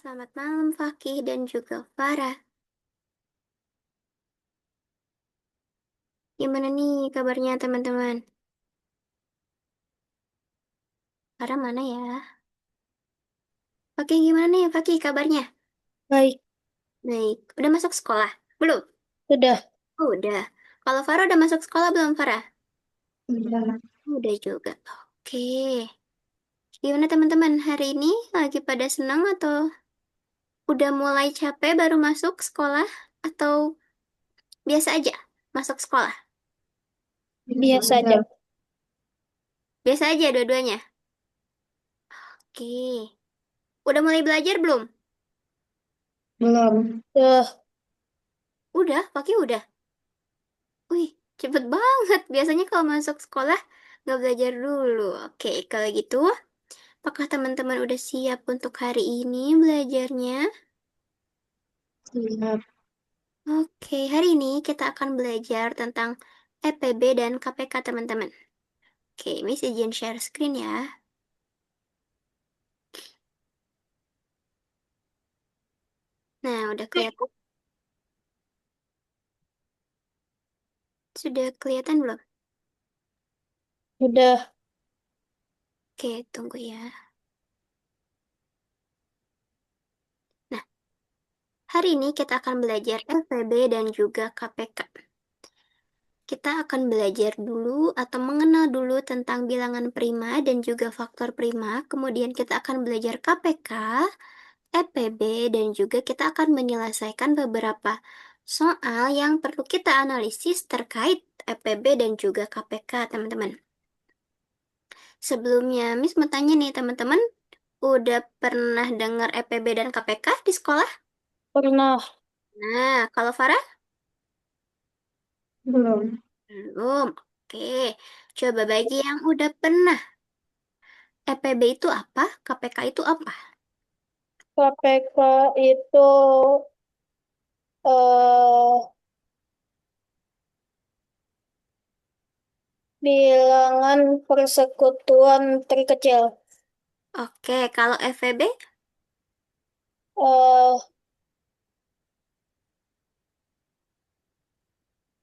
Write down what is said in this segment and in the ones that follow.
selamat malam Fakih dan juga Farah. Gimana nih kabarnya teman-teman? Farah mana ya? Fakih gimana nih Fakih kabarnya? Baik, Baik, udah masuk sekolah? Belum? sudah. Oh, udah. Kalau Farah udah masuk sekolah belum Farah? Sudah. Udah juga. Oke. Gimana teman-teman hari ini? Lagi pada senang atau udah mulai capek baru masuk sekolah? Atau biasa aja masuk sekolah? Biasa aja. Biasa aja dua-duanya? Oke. Udah mulai belajar belum? Belum. Udah, Fakih udah. Wih, cepet banget. Biasanya kalau masuk sekolah nggak belajar dulu. Oke, kalau gitu, apakah teman-teman udah siap untuk hari ini belajarnya? Siap. Oke, hari ini kita akan belajar tentang EPB dan KPK, teman-teman. Oke, Miss izin share screen ya. Nah, udah kelihatan? Sudah kelihatan belum? Sudah. Oke, tunggu ya. Nah, hari ini kita akan belajar EPB dan juga KPK. Kita akan belajar dulu atau mengenal dulu tentang bilangan prima dan juga faktor prima. Kemudian kita akan belajar KPK, EPB, dan juga kita akan menyelesaikan beberapa soal yang perlu kita analisis terkait EPB dan juga KPK, teman-teman. Sebelumnya, Miss mau tanya nih, teman-teman, udah pernah dengar EPB dan KPK di sekolah? Pernah. Nah, kalau Farah? Belum. Belum. Oke, coba bagi yang udah pernah. EPB itu apa? KPK itu apa? KPK itu eh bilangan persekutuan terkecil. Oke, kalau FVB? eh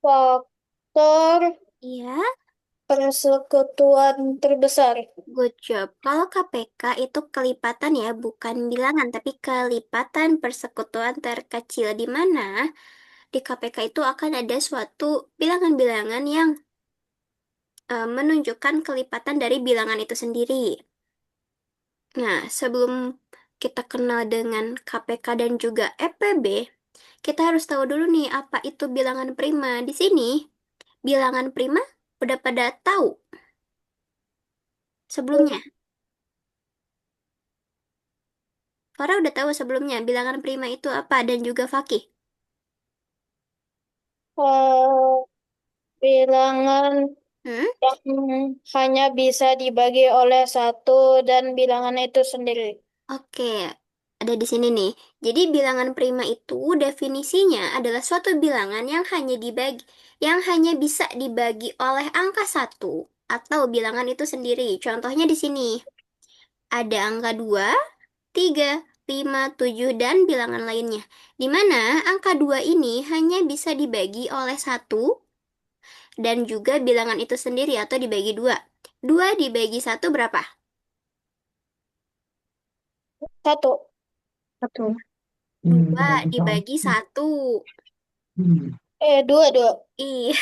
Faktor Iya, persekutuan terbesar. good job. Kalau KPK itu kelipatan ya, bukan bilangan, tapi kelipatan persekutuan terkecil, di mana di KPK itu akan ada suatu bilangan-bilangan yang menunjukkan kelipatan dari bilangan itu sendiri. Nah, sebelum kita kenal dengan KPK dan juga EPB, kita harus tahu dulu nih apa itu bilangan prima. Di sini, bilangan prima udah pada tahu sebelumnya. Farah udah tahu sebelumnya bilangan prima itu apa dan juga Fakih. eh Bilangan Hmm? yang hanya bisa dibagi oleh satu dan bilangan itu sendiri. Oke, ada di sini nih. Jadi bilangan prima itu definisinya adalah suatu bilangan yang hanya bisa dibagi oleh angka satu atau bilangan itu sendiri. Contohnya di sini ada angka 2, 3, 5, 7, dan bilangan lainnya. Di mana angka 2 ini hanya bisa dibagi oleh satu dan juga bilangan itu sendiri atau dibagi dua. 2 dibagi satu berapa? Satu. Satu. 2 dibagi satu. Dua, dua. Iya,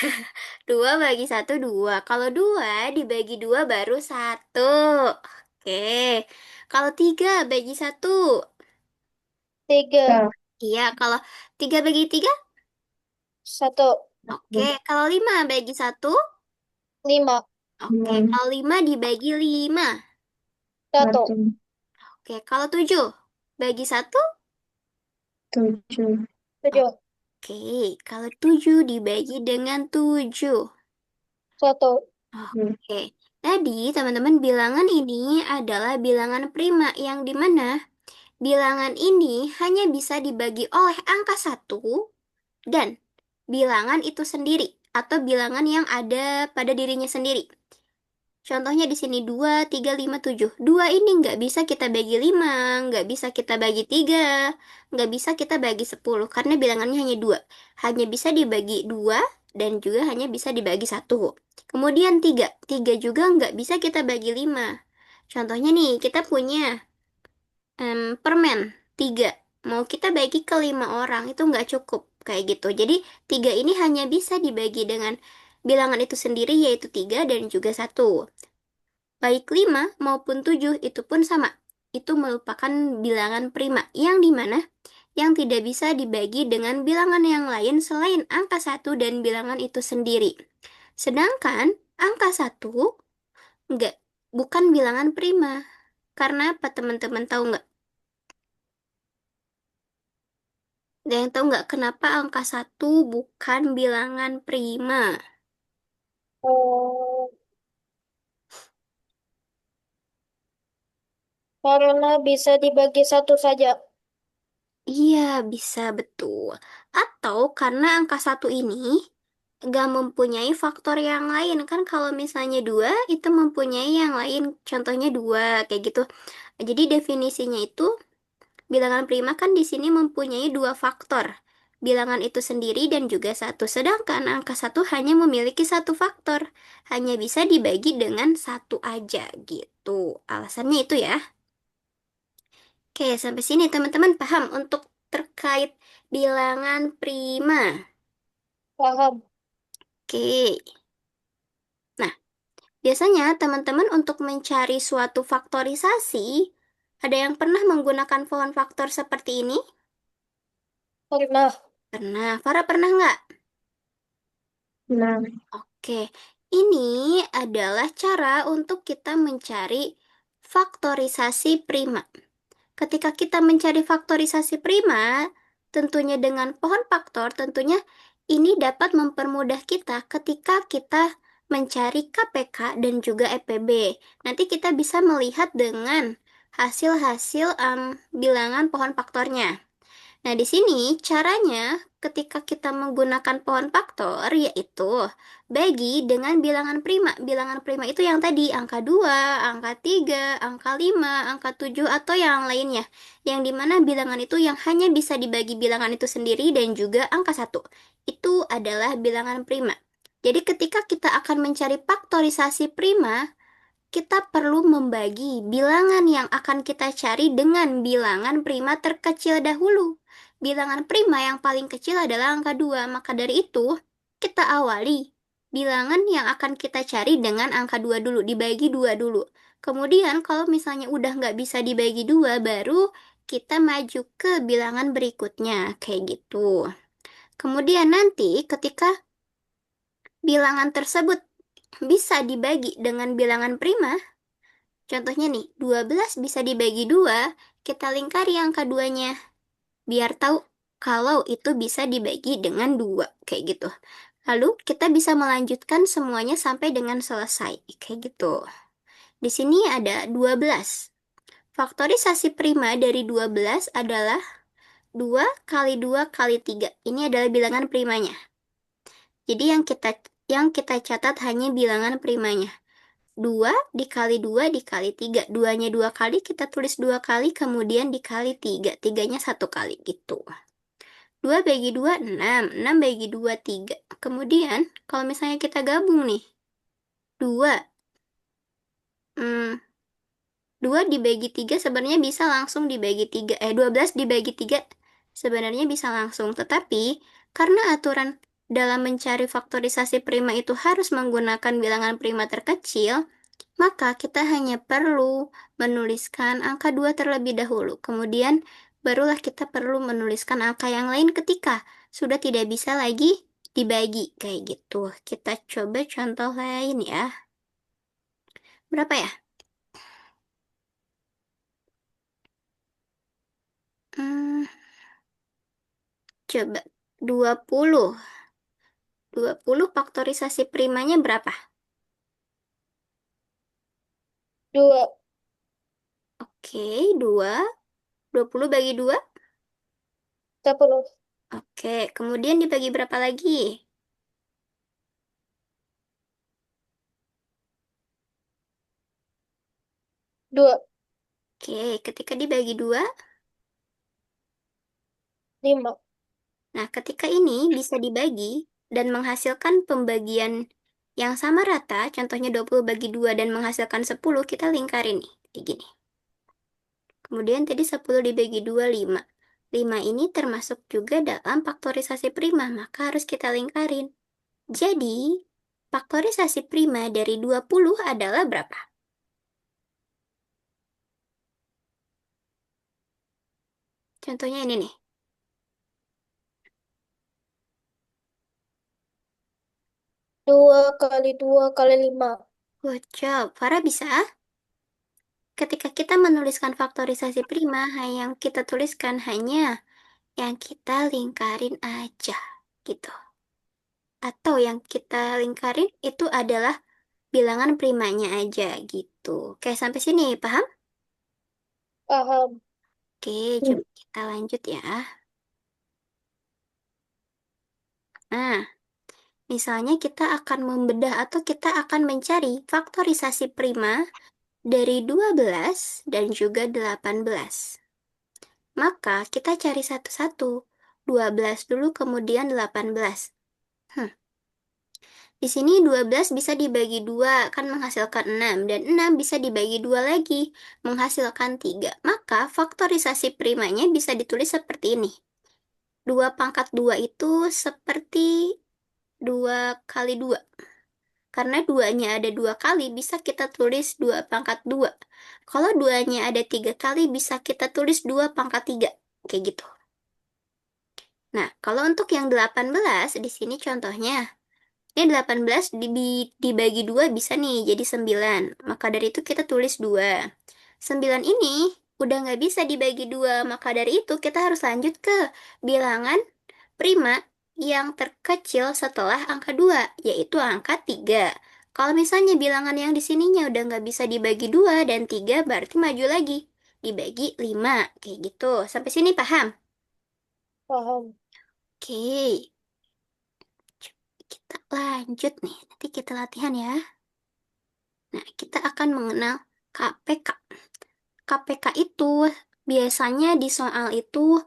2 bagi satu 2. Kalau 2 dibagi 2 baru satu. Oke, kalau 3 bagi satu. Tiga. Ya. Iya, kalau 3 bagi 3. Satu. Oke, kalau 5 bagi satu. Lima. Oke, kalau 5 dibagi 5. Satu. Oke, kalau 7 bagi satu. Tujuh. Tujuh. Oke, kalau 7 dibagi dengan 7. Satu. Oke, tadi teman-teman bilangan ini adalah bilangan prima yang dimana bilangan ini hanya bisa dibagi oleh angka satu dan bilangan itu sendiri atau bilangan yang ada pada dirinya sendiri. Contohnya di sini 2, 3, 5, 7. 2 ini nggak bisa kita bagi 5, nggak bisa kita bagi 3, nggak bisa kita bagi 10, karena bilangannya hanya 2. Hanya bisa dibagi 2 dan juga hanya bisa dibagi 1. Kemudian 3. 3 juga nggak bisa kita bagi 5. Contohnya nih, kita punya permen 3. Mau kita bagi ke 5 orang, itu nggak cukup. Kayak gitu. Jadi, 3 ini hanya bisa dibagi dengan bilangan itu sendiri, yaitu 3 dan juga 1. Baik 5 maupun 7 itu pun sama. Itu merupakan bilangan prima yang dimana yang tidak bisa dibagi dengan bilangan yang lain selain angka 1 dan bilangan itu sendiri. Sedangkan angka 1 enggak, bukan bilangan prima. Karena apa teman-teman tahu nggak? Ada yang tahu nggak kenapa angka 1 bukan bilangan prima? Oh, karena bisa dibagi satu saja. Iya, bisa betul. Atau karena angka 1 ini nggak mempunyai faktor yang lain. Kan kalau misalnya 2 itu mempunyai yang lain. Contohnya 2 kayak gitu. Jadi definisinya itu bilangan prima kan di sini mempunyai dua faktor. Bilangan itu sendiri dan juga satu. Sedangkan angka 1 hanya memiliki satu faktor. Hanya bisa dibagi dengan satu aja gitu. Alasannya itu ya. Oke, sampai sini teman-teman paham untuk terkait bilangan prima. Paham. Oke. Nah, biasanya teman-teman untuk mencari suatu faktorisasi, ada yang pernah menggunakan pohon faktor seperti ini? Pernah. Pernah. Farah pernah nggak? Nah, Oke, ini adalah cara untuk kita mencari faktorisasi prima. Ketika kita mencari faktorisasi prima, tentunya dengan pohon faktor, tentunya ini dapat mempermudah kita ketika kita mencari KPK dan juga EPB. Nanti kita bisa melihat dengan hasil-hasil bilangan pohon faktornya. Nah, di sini caranya ketika kita menggunakan pohon faktor yaitu bagi dengan bilangan prima. Bilangan prima itu yang tadi angka 2, angka 3, angka 5, angka 7 atau yang lainnya. Yang dimana bilangan itu yang hanya bisa dibagi bilangan itu sendiri dan juga angka 1. Itu adalah bilangan prima. Jadi ketika kita akan mencari faktorisasi prima, kita perlu membagi bilangan yang akan kita cari dengan bilangan prima terkecil dahulu. Bilangan prima yang paling kecil adalah angka 2, maka dari itu kita awali bilangan yang akan kita cari dengan angka 2 dulu, dibagi 2 dulu. Kemudian kalau misalnya udah nggak bisa dibagi 2, baru kita maju ke bilangan berikutnya, kayak gitu. Kemudian nanti ketika bilangan tersebut bisa dibagi dengan bilangan prima, contohnya nih, 12 bisa dibagi 2, kita lingkari angka 2-nya. Biar tahu kalau itu bisa dibagi dengan 2, kayak gitu. Lalu kita bisa melanjutkan semuanya sampai dengan selesai, kayak gitu. Di sini ada 12. Faktorisasi prima dari 12 adalah 2 kali 2 kali 3. Ini adalah bilangan primanya. Jadi yang kita catat hanya bilangan primanya. 2 dikali 2 dikali 3. 2-nya 2 kali, kita tulis 2 kali, kemudian dikali 3. 3-nya 1 kali, gitu. 2 bagi 2, 6. 6 bagi 2, 3. Kemudian, kalau misalnya kita gabung nih, 2. Hmm, 2 dibagi 3 sebenarnya bisa langsung dibagi 3. 12 dibagi 3 sebenarnya bisa langsung. Tetapi, karena aturan dalam mencari faktorisasi prima itu harus menggunakan bilangan prima terkecil, maka kita hanya perlu menuliskan angka 2 terlebih dahulu. Kemudian barulah kita perlu menuliskan angka yang lain ketika sudah tidak bisa lagi dibagi. Kayak gitu. Kita coba contoh lain ya. Berapa ya? Hmm, coba 20. 20 faktorisasi primanya berapa? dua. Oke, 2. 20 bagi 2. 10. Oke, kemudian dibagi berapa lagi? 2, Oke, ketika dibagi dua, 5. nah ketika ini bisa dibagi dan menghasilkan pembagian yang sama rata, contohnya 20 bagi 2 dan menghasilkan 10, kita lingkarin nih, kayak gini. Kemudian tadi 10 dibagi 2, 5. 5 ini termasuk juga dalam faktorisasi prima, maka harus kita lingkarin. Jadi, faktorisasi prima dari 20 adalah berapa? Contohnya ini nih. 2 kali 2 kali 5. Good job. Farah bisa? Ketika kita menuliskan faktorisasi prima, yang kita tuliskan hanya yang kita lingkarin aja, gitu. Atau yang kita lingkarin itu adalah bilangan primanya aja, gitu. Oke, sampai sini, paham? Paham. Oke, coba kita lanjut ya. Nah, misalnya kita akan membedah atau kita akan mencari faktorisasi prima dari 12 dan juga 18. Maka kita cari satu-satu. 12 dulu kemudian 18. Hmm. Di sini 12 bisa dibagi 2 kan menghasilkan 6 dan 6 bisa dibagi 2 lagi menghasilkan 3. Maka faktorisasi primanya bisa ditulis seperti ini. 2 pangkat 2 itu seperti 2 kali 2. Karena duanya ada 2 kali, bisa kita tulis 2 pangkat 2. Kalau duanya ada 3 kali, bisa kita tulis 2 pangkat 3. Kayak gitu. Nah, kalau untuk yang 18, di sini contohnya. Ini 18 dibagi 2 bisa nih, jadi 9. Maka dari itu kita tulis 2. 9 ini udah nggak bisa dibagi 2. Maka dari itu kita harus lanjut ke bilangan prima yang terkecil setelah angka 2, yaitu angka 3. Kalau misalnya bilangan yang di sininya udah nggak bisa dibagi 2 dan 3, berarti maju lagi. Dibagi 5, kayak gitu. Sampai sini paham? Paham. Oke, kita lanjut nih. Nanti kita latihan ya. Nah, kita akan mengenal KPK. KPK itu biasanya di soal itu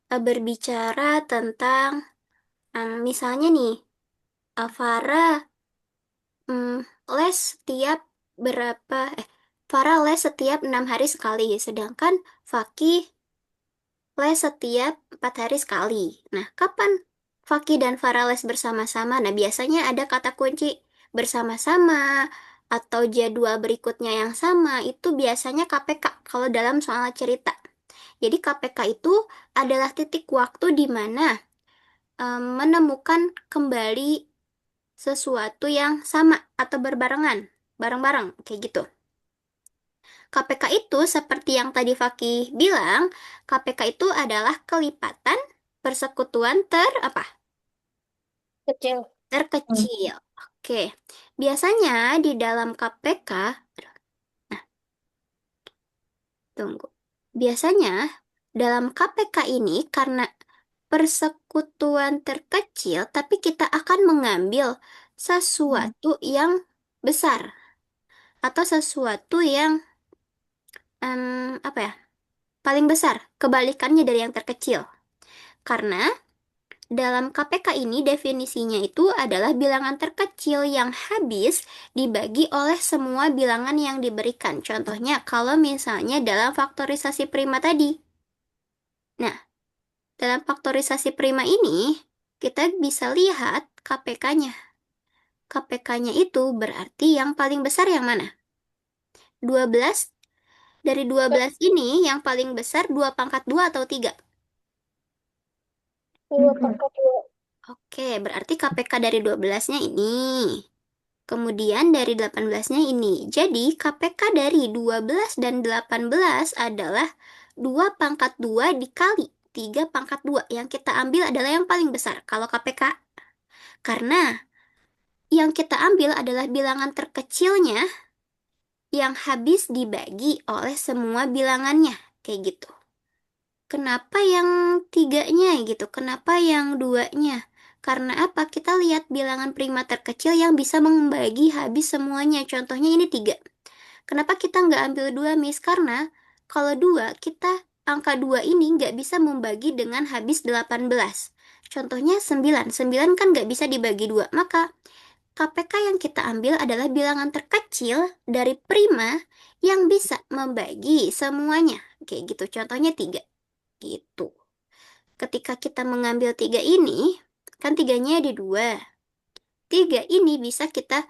berbicara tentang misalnya nih, Farah mm, les setiap berapa Farah les setiap 6 hari sekali, sedangkan Fakih les setiap 4 hari sekali. Nah, kapan Fakih dan Farah les bersama-sama? Nah, biasanya ada kata kunci bersama-sama atau jadwal berikutnya yang sama. Itu biasanya KPK kalau dalam soal cerita. Jadi KPK itu adalah titik waktu di mana menemukan kembali sesuatu yang sama atau berbarengan, bareng-bareng, kayak gitu. KPK itu seperti yang tadi Fakih bilang, KPK itu adalah kelipatan persekutuan apa? Kecil. Terkecil. Oke. Biasanya di dalam KPK, tunggu. Biasanya dalam KPK ini karena persekutuan terkecil, tapi kita akan mengambil sesuatu yang besar atau sesuatu yang apa ya? Paling besar, kebalikannya dari yang terkecil. Karena dalam KPK ini definisinya itu adalah bilangan terkecil yang habis dibagi oleh semua bilangan yang diberikan. Contohnya kalau misalnya dalam faktorisasi prima tadi. Nah, dalam faktorisasi prima ini kita bisa lihat KPK-nya. KPK-nya itu berarti yang paling besar yang mana? 12. Dari 12 ini yang paling besar 2 pangkat 2 atau 3? 2 pangkat 2. Oke, berarti KPK dari 12-nya ini. Kemudian dari 18-nya ini. Jadi KPK dari 12 dan 18 adalah 2 pangkat 2 dikali 3 pangkat 2. Yang kita ambil adalah yang paling besar kalau KPK. Karena yang kita ambil adalah bilangan terkecilnya yang habis dibagi oleh semua bilangannya. Kayak gitu. Kenapa yang tiganya gitu? Kenapa yang duanya? Karena apa? Kita lihat bilangan prima terkecil yang bisa membagi habis semuanya. Contohnya ini 3. Kenapa kita nggak ambil 2, Miss? Karena kalau 2, angka 2 ini nggak bisa membagi dengan habis 18. Contohnya 9. 9 kan nggak bisa dibagi 2. Maka KPK yang kita ambil adalah bilangan terkecil dari prima yang bisa membagi semuanya. Kayak gitu. Contohnya 3. Gitu. Ketika kita mengambil 3 ini, kan tiganya ada 2. 3 ini bisa kita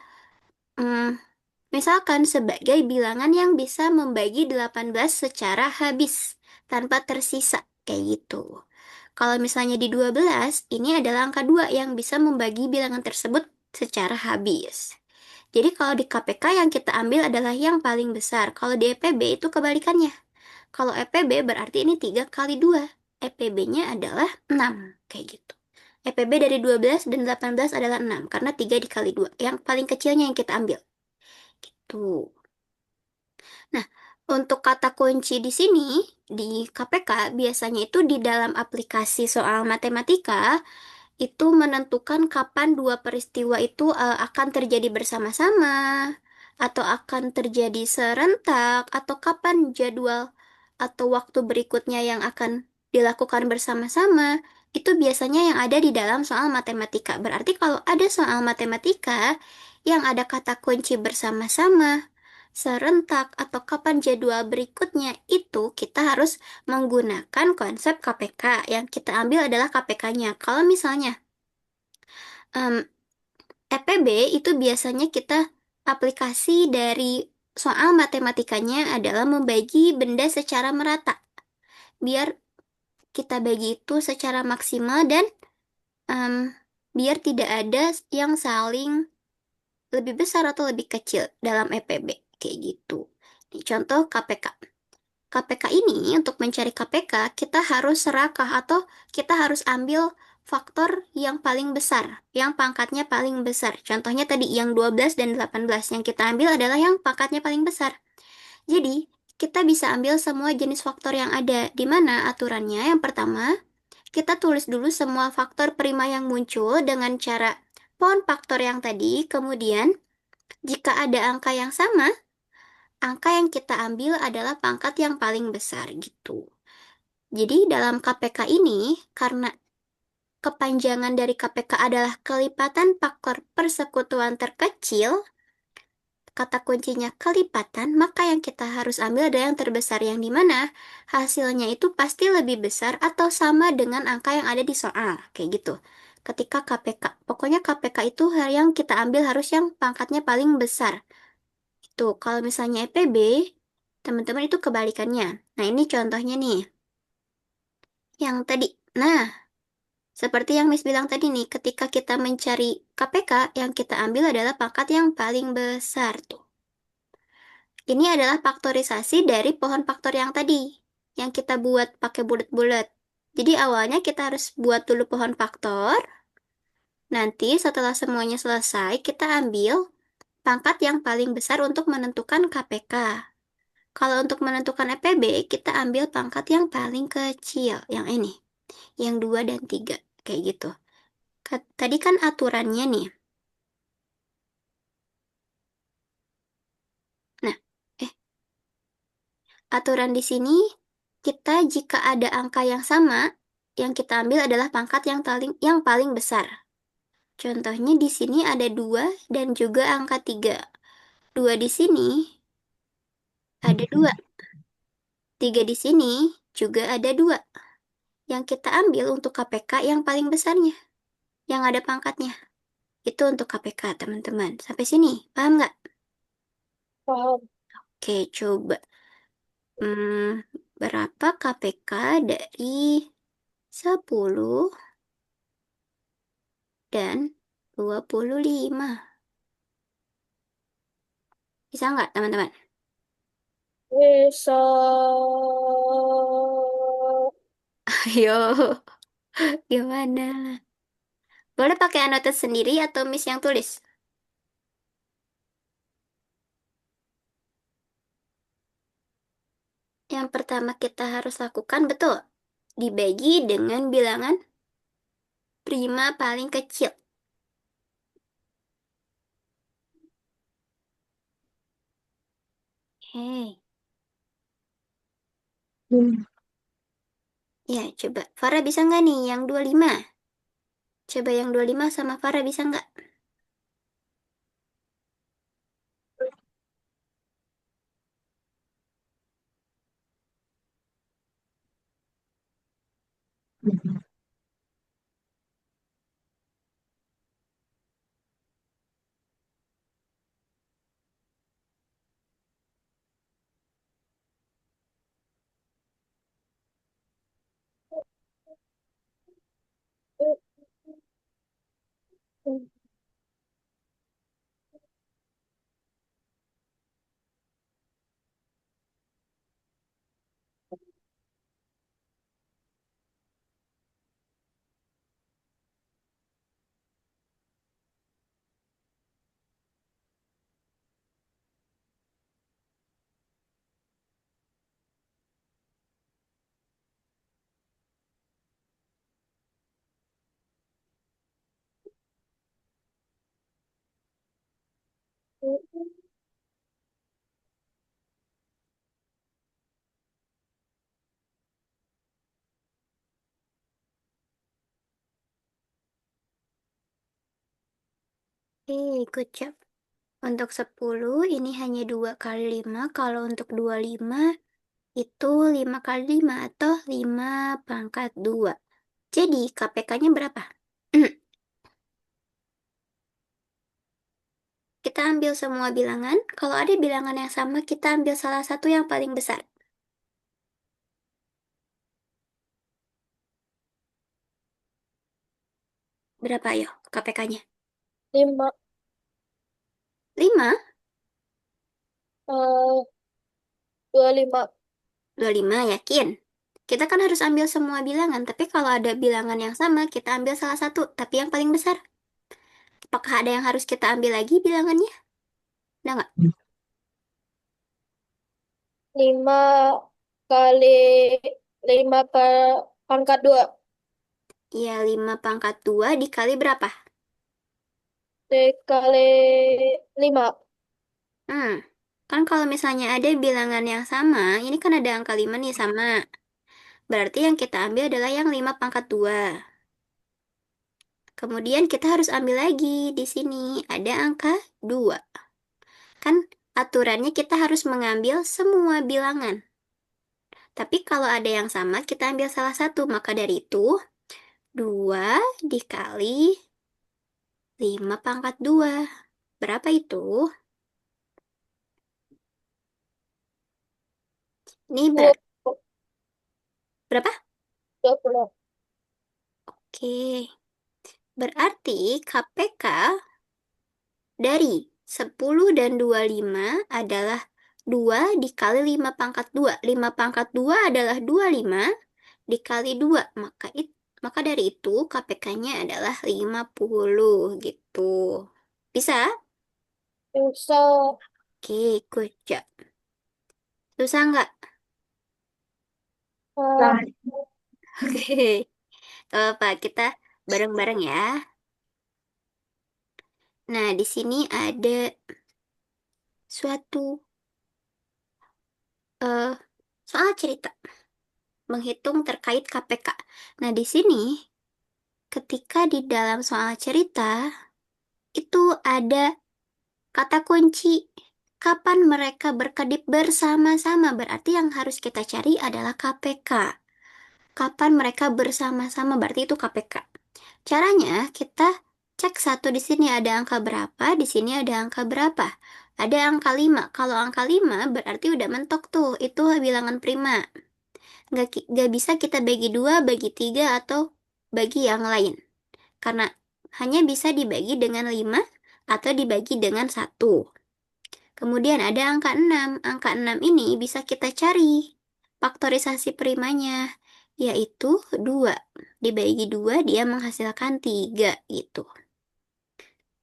misalkan sebagai bilangan yang bisa membagi 18 secara habis, tanpa tersisa, kayak gitu. Kalau misalnya di 12, ini adalah angka 2 yang bisa membagi bilangan tersebut secara habis. Jadi kalau di KPK yang kita ambil adalah yang paling besar. Kalau di EPB itu kebalikannya. Kalau EPB berarti ini 3 kali 2. EPB-nya adalah 6, kayak gitu. EPB dari 12 dan 18 adalah 6, karena 3 dikali 2. Yang paling kecilnya yang kita ambil. Tuh. Nah, untuk kata kunci di sini, di KPK, biasanya itu di dalam aplikasi soal matematika, itu menentukan kapan dua peristiwa itu akan terjadi bersama-sama, atau akan terjadi serentak, atau kapan jadwal atau waktu berikutnya yang akan dilakukan bersama-sama. Itu biasanya yang ada di dalam soal matematika. Berarti kalau ada soal matematika yang ada kata kunci bersama-sama, serentak, atau kapan jadwal berikutnya, itu kita harus menggunakan konsep KPK. Yang kita ambil adalah KPK-nya. Kalau misalnya EPB itu biasanya kita aplikasi dari soal matematikanya adalah membagi benda secara merata. Biar kita bagi itu secara maksimal dan em, biar tidak ada yang saling lebih besar atau lebih kecil dalam EPB. Kayak gitu. Nih, contoh KPK. KPK ini, untuk mencari KPK, kita harus serakah atau kita harus ambil faktor yang paling besar, yang pangkatnya paling besar. Contohnya tadi yang 12 dan 18, yang kita ambil adalah yang pangkatnya paling besar. Jadi, kita bisa ambil semua jenis faktor yang ada, di mana aturannya yang pertama, kita tulis dulu semua faktor prima yang muncul dengan cara pohon faktor yang tadi, kemudian jika ada angka yang sama, angka yang kita ambil adalah pangkat yang paling besar gitu. Jadi dalam KPK ini, karena kepanjangan dari KPK adalah kelipatan faktor persekutuan terkecil, kata kuncinya kelipatan, maka yang kita harus ambil adalah yang terbesar, yang dimana hasilnya itu pasti lebih besar atau sama dengan angka yang ada di soal, kayak gitu. Ketika KPK, pokoknya KPK itu hal yang kita ambil harus yang pangkatnya paling besar. Itu, kalau misalnya EPB, teman-teman itu kebalikannya. Nah, ini contohnya nih, yang tadi. Nah, seperti yang Miss bilang tadi nih, ketika kita mencari KPK, yang kita ambil adalah pangkat yang paling besar tuh. Ini adalah faktorisasi dari pohon faktor yang tadi, yang kita buat pakai bulat-bulat. Jadi awalnya kita harus buat dulu pohon faktor, nanti setelah semuanya selesai, kita ambil pangkat yang paling besar untuk menentukan KPK. Kalau untuk menentukan EPB, kita ambil pangkat yang paling kecil, yang ini, yang 2 dan 3, kayak gitu. Tadi kan aturannya nih. Nah, eh, aturan di sini, kita jika ada angka yang sama, yang kita ambil adalah pangkat yang paling besar. Contohnya di sini ada 2 dan juga angka 3. 2 di sini ada 2. 3 di sini juga ada 2. Yang kita ambil untuk KPK yang paling besarnya, yang ada pangkatnya. Itu untuk KPK, teman-teman. Sampai sini, paham nggak? Paham. Oke, coba. Hmm, berapa KPK dari 10 dan 25? Bisa nggak, teman-teman? Bisa. Ayo, gimana? Boleh pakai anotet sendiri atau Miss yang tulis? Yang pertama kita harus lakukan, betul, dibagi dengan bilangan prima paling kecil. Hei, Hmm. ya coba. Farah bisa nggak nih yang 25? Coba yang 25 sama Farah bisa nggak? Good job. Untuk 10 ini hanya 2 kali 5. Kalau untuk 25 itu 5 kali 5 atau 5 pangkat 2. Jadi KPK-nya berapa? Kita ambil semua bilangan. Kalau ada bilangan yang sama, kita ambil salah satu yang paling besar. Berapa ayo KPK-nya? 5, 5? 25. 25 yakin? Kita kan harus ambil semua bilangan, tapi kalau ada bilangan yang sama, kita ambil salah satu, tapi yang paling besar. Apakah ada yang harus kita ambil lagi bilangannya? Ada nggak? 5 kali 5 ke pangkat 2. Ya, 5 pangkat 2 dikali berapa? Dikali 5. Hmm, kan kalau misalnya ada bilangan yang sama, ini kan ada angka 5 nih sama. Berarti yang kita ambil adalah yang 5 pangkat 2. Kemudian kita harus ambil lagi di sini ada angka 2. Kan aturannya kita harus mengambil semua bilangan. Tapi kalau ada yang sama, kita ambil salah satu. Maka dari itu, 2 dikali 5 pangkat 2. Berapa itu? Ini berapa? 20. Oke, berarti KPK dari 10 dan 25 adalah 2 dikali 5 pangkat 2. 5 pangkat 2 adalah 25 dikali 2. Maka dari itu KPK-nya adalah 50 gitu. Bisa? Bisa. Oke, good job. Susah nggak? eh, Oke, gak apa kita bareng-bareng ya. Nah, di sini ada suatu eh, soal cerita menghitung terkait KPK. Nah, di sini ketika di dalam soal cerita itu ada kata kunci kapan mereka berkedip bersama-sama. Berarti yang harus kita cari adalah KPK. Kapan mereka bersama-sama berarti itu KPK. Caranya kita cek satu di sini ada angka berapa, di sini ada angka berapa. Ada angka 5. Kalau angka 5 berarti udah mentok tuh, itu bilangan prima. Nggak bisa kita bagi dua, bagi tiga, atau bagi yang lain. Karena hanya bisa dibagi dengan 5 atau dibagi dengan satu. Kemudian ada angka 6. Angka 6 ini bisa kita cari faktorisasi primanya, yaitu 2. Dibagi 2 dia menghasilkan 3 gitu.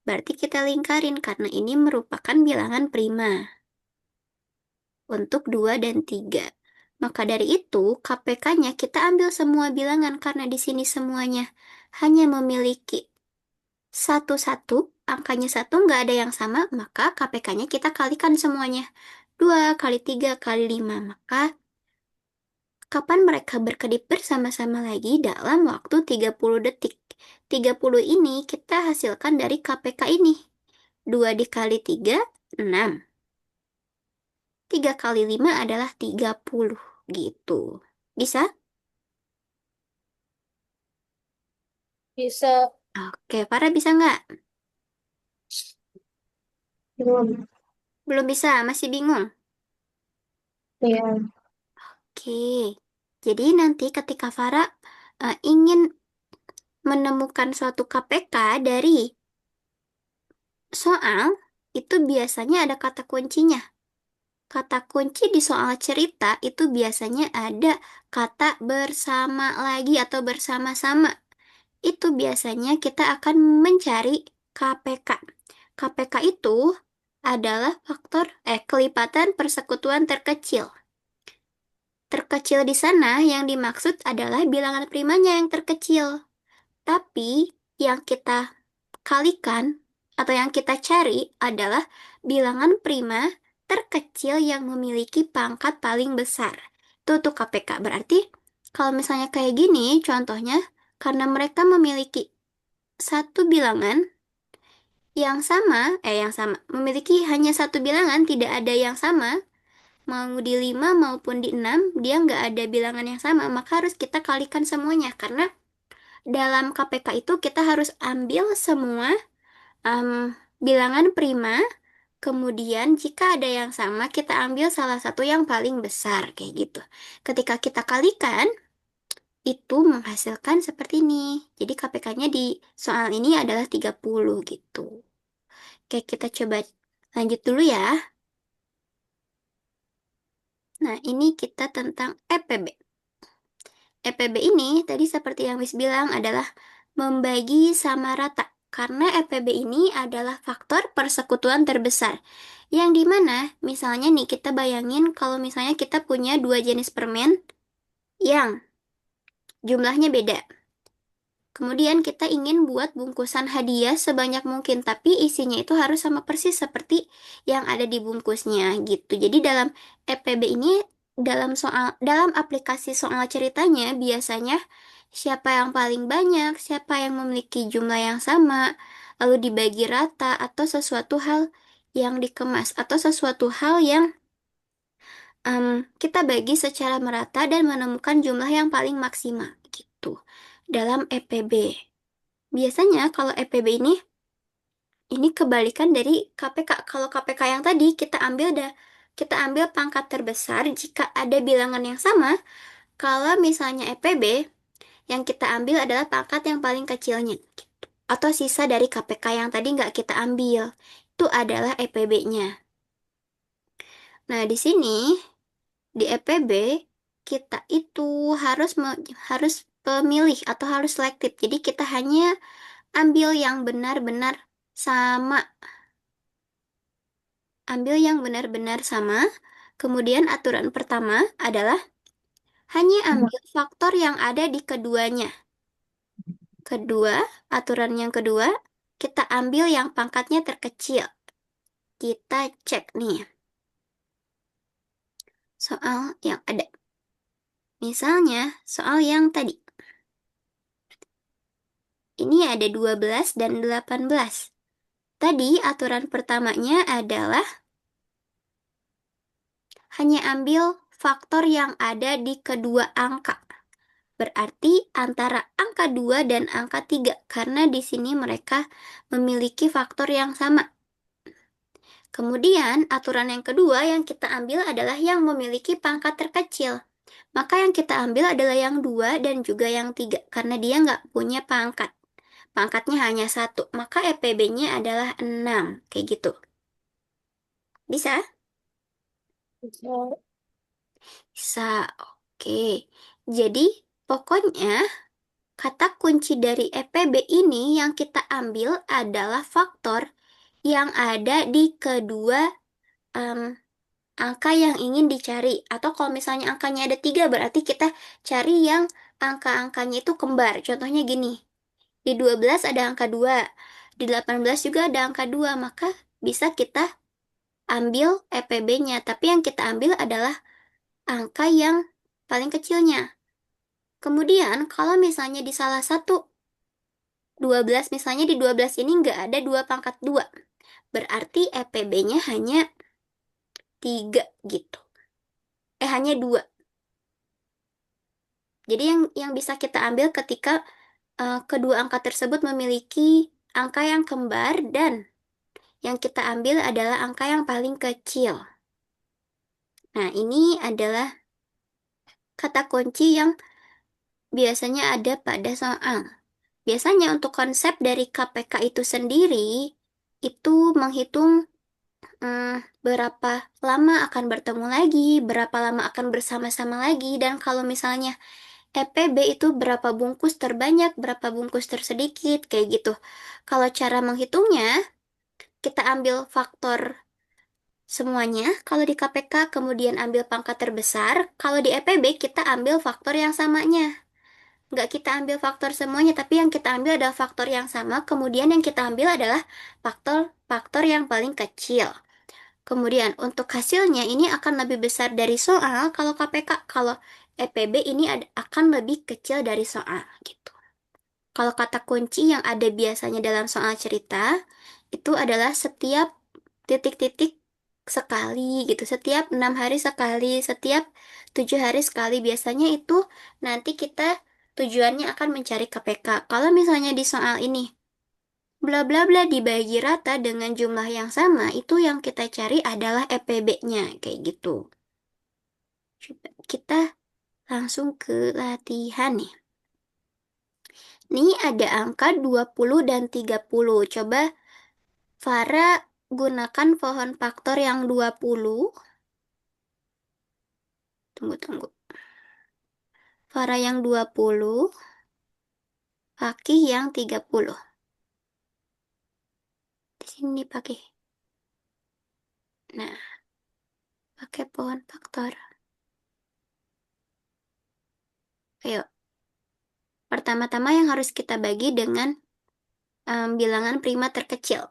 Berarti kita lingkarin karena ini merupakan bilangan prima untuk 2 dan 3. Maka dari itu, KPK-nya kita ambil semua bilangan karena di sini semuanya hanya memiliki satu-satu, angkanya satu nggak ada yang sama, maka KPK-nya kita kalikan semuanya. 2 kali 3 kali 5. Maka, kapan mereka berkedip bersama-sama lagi dalam waktu 30 detik? 30 ini kita hasilkan dari KPK ini. 2 dikali 3, 6. 3 kali 5 adalah 30. Gitu. Bisa? Bisa. Oke, Farah bisa nggak? Belum. Belum bisa, masih bingung. Iya. Oke, jadi nanti ketika Farah ingin menemukan suatu KPK dari soal, itu biasanya ada kata kuncinya. Kata kunci di soal cerita itu biasanya ada kata bersama lagi atau bersama-sama. Itu biasanya kita akan mencari KPK. KPK itu adalah kelipatan persekutuan terkecil. Terkecil di sana yang dimaksud adalah bilangan primanya yang terkecil. Tapi yang kita kalikan atau yang kita cari adalah bilangan prima terkecil yang memiliki pangkat paling besar. Itu tuh KPK. Berarti kalau misalnya kayak gini contohnya, karena mereka memiliki satu bilangan memiliki hanya satu bilangan, tidak ada yang sama, mau di 5 maupun di 6 dia nggak ada bilangan yang sama, maka harus kita kalikan semuanya, karena dalam KPK itu kita harus ambil semua em, bilangan prima, kemudian jika ada yang sama, kita ambil salah satu yang paling besar, kayak gitu. Ketika kita kalikan, itu menghasilkan seperti ini. Jadi KPK-nya di soal ini adalah 30 gitu. Oke, kita coba lanjut dulu ya. Nah, ini kita tentang EPB. EPB ini tadi seperti yang Miss bilang adalah membagi sama rata. Karena EPB ini adalah faktor persekutuan terbesar. Yang dimana misalnya nih kita bayangin kalau misalnya kita punya dua jenis permen yang jumlahnya beda. Kemudian kita ingin buat bungkusan hadiah sebanyak mungkin, tapi isinya itu harus sama persis seperti yang ada di bungkusnya gitu. Jadi dalam EPB ini, dalam aplikasi soal ceritanya biasanya siapa yang paling banyak, siapa yang memiliki jumlah yang sama, lalu dibagi rata atau sesuatu hal yang dikemas atau sesuatu hal yang kita bagi secara merata dan menemukan jumlah yang paling maksimal gitu dalam EPB. Biasanya kalau EPB ini kebalikan dari KPK. Kalau KPK yang tadi kita ambil pangkat terbesar jika ada bilangan yang sama. Kalau misalnya EPB yang kita ambil adalah pangkat yang paling kecilnya gitu. Atau sisa dari KPK yang tadi nggak kita ambil. Itu adalah EPB-nya. Nah, di sini di EPB kita itu harus pemilih atau harus selektif. Jadi kita hanya ambil yang benar-benar sama. Ambil yang benar-benar sama. Kemudian aturan pertama adalah hanya ambil faktor yang ada di keduanya. Kedua, aturan yang kedua, kita ambil yang pangkatnya terkecil. Kita cek nih soal yang ada. Misalnya, soal yang tadi. Ini ada 12 dan 18. Tadi aturan pertamanya adalah hanya ambil faktor yang ada di kedua angka. Berarti antara angka 2 dan angka 3 karena di sini mereka memiliki faktor yang sama. Kemudian, aturan yang kedua yang kita ambil adalah yang memiliki pangkat terkecil. Maka yang kita ambil adalah yang 2 dan juga yang 3 karena dia nggak punya pangkat. Pangkatnya hanya satu, maka EPB-nya adalah 6. Kayak gitu. Bisa? Bisa. Bisa. Oke. Jadi, pokoknya kata kunci dari EPB ini yang kita ambil adalah faktor yang ada di kedua em, angka yang ingin dicari. Atau kalau misalnya angkanya ada 3, berarti kita cari yang angka-angkanya itu kembar. Contohnya gini, di 12 ada angka 2, di 18 juga ada angka 2, maka bisa kita ambil EPB-nya, tapi yang kita ambil adalah angka yang paling kecilnya. Kemudian, kalau misalnya di salah satu 12, misalnya di 12 ini nggak ada 2 pangkat 2, berarti EPB-nya hanya 3 gitu. Hanya 2. Jadi yang bisa kita ambil ketika kedua angka tersebut memiliki angka yang kembar dan yang kita ambil adalah angka yang paling kecil. Nah, ini adalah kata kunci yang biasanya ada pada soal. Biasanya untuk konsep dari KPK itu sendiri, itu menghitung berapa lama akan bertemu lagi, berapa lama akan bersama-sama lagi, dan kalau misalnya EPB itu berapa bungkus terbanyak, berapa bungkus tersedikit, kayak gitu. Kalau cara menghitungnya, kita ambil faktor semuanya. Kalau di KPK, kemudian ambil pangkat terbesar. Kalau di EPB, kita ambil faktor yang samanya. Nggak kita ambil faktor semuanya, tapi yang kita ambil adalah faktor yang sama. Kemudian yang kita ambil adalah faktor-faktor yang paling kecil. Kemudian untuk hasilnya ini akan lebih besar dari soal kalau KPK, kalau EPB ini akan lebih kecil dari soal gitu. Kalau kata kunci yang ada biasanya dalam soal cerita itu adalah setiap titik-titik sekali gitu, setiap 6 hari sekali, setiap 7 hari sekali. Biasanya itu nanti kita tujuannya akan mencari KPK. Kalau misalnya di soal ini bla bla bla dibagi rata dengan jumlah yang sama, itu yang kita cari adalah EPB-nya, kayak gitu. Coba kita langsung ke latihan nih. Nih ada angka 20 dan 30. Coba Farah gunakan pohon faktor yang 20. Tunggu, tunggu. Farah yang 20, Fakih yang 30. Di sini pakai. Nah, pakai pohon faktor. Ayo, pertama-tama yang harus kita bagi dengan bilangan prima terkecil.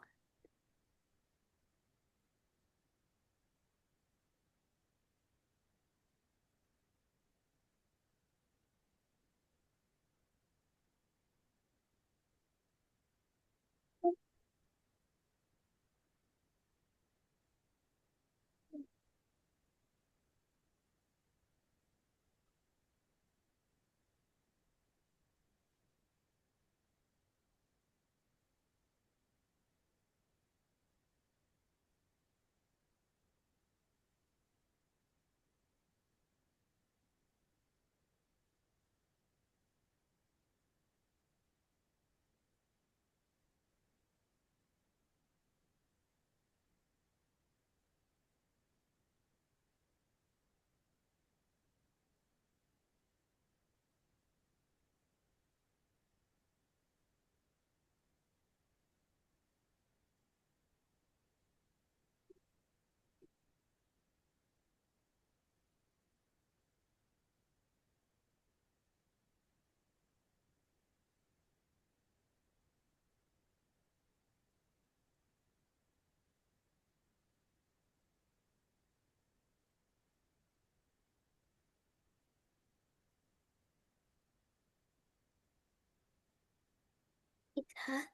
Bisa.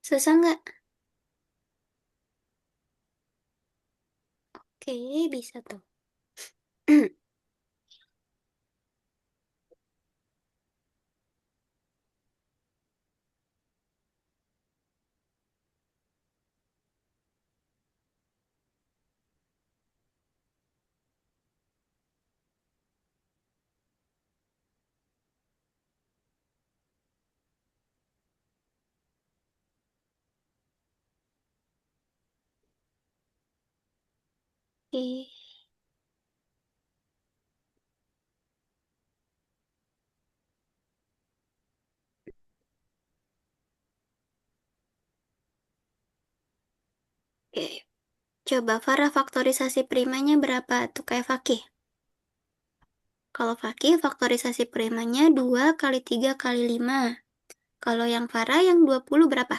Susah nggak? Oke, bisa tuh. Oke, oke. Coba Farah faktorisasi primanya berapa tuh kayak Fakih? Kalau Fakih faktorisasi primanya 2 kali 3 kali 5. Kalau yang Farah yang 20 berapa?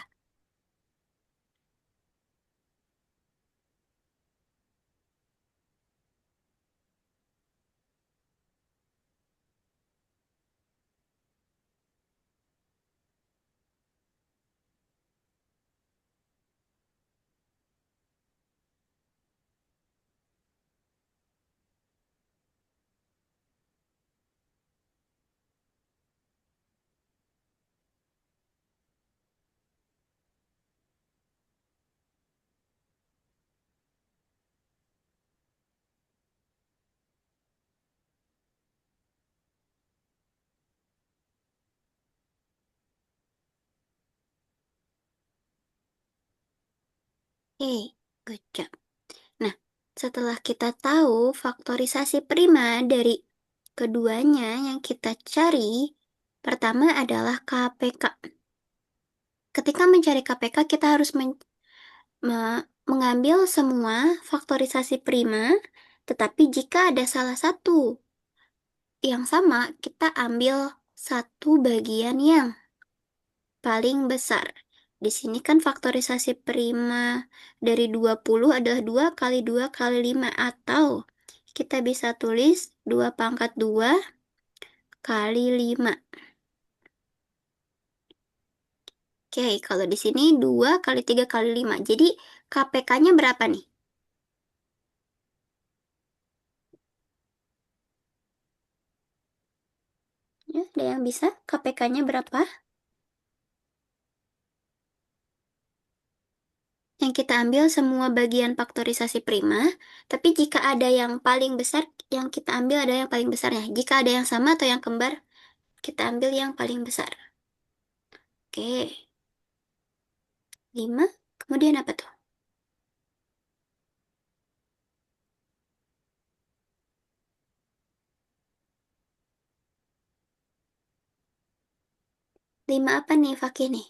Oke, good job. Nah, setelah kita tahu faktorisasi prima dari keduanya yang kita cari, pertama adalah KPK. Ketika mencari KPK, kita harus mengambil semua faktorisasi prima, tetapi jika ada salah satu yang sama, kita ambil satu bagian yang paling besar. Di sini kan faktorisasi prima dari 20 adalah 2 kali 2 kali 5, atau kita bisa tulis 2 pangkat 2 kali 5. Oke, kalau di sini 2 kali 3 kali 5. Jadi KPK-nya berapa nih? Ya, ada yang bisa? KPK-nya berapa? Yang kita ambil semua bagian faktorisasi prima, tapi jika ada yang paling besar, yang kita ambil ada yang paling besarnya. Jika ada yang sama atau yang kembar, kita ambil yang paling besar. Oke, 5. Kemudian apa tuh? 5 apa nih, Fakih nih?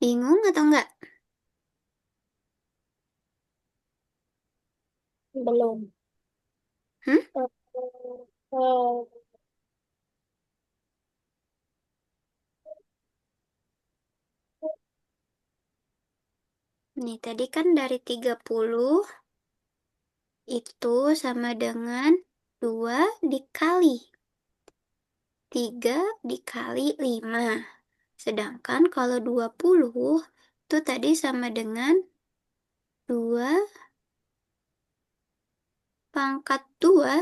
Bingung atau enggak? Belum. Hmm? Eh, Nih, tadi kan dari 30 itu sama dengan 2 dikali 3 dikali 5. Sedangkan kalau 20 itu tadi sama dengan 2 pangkat 2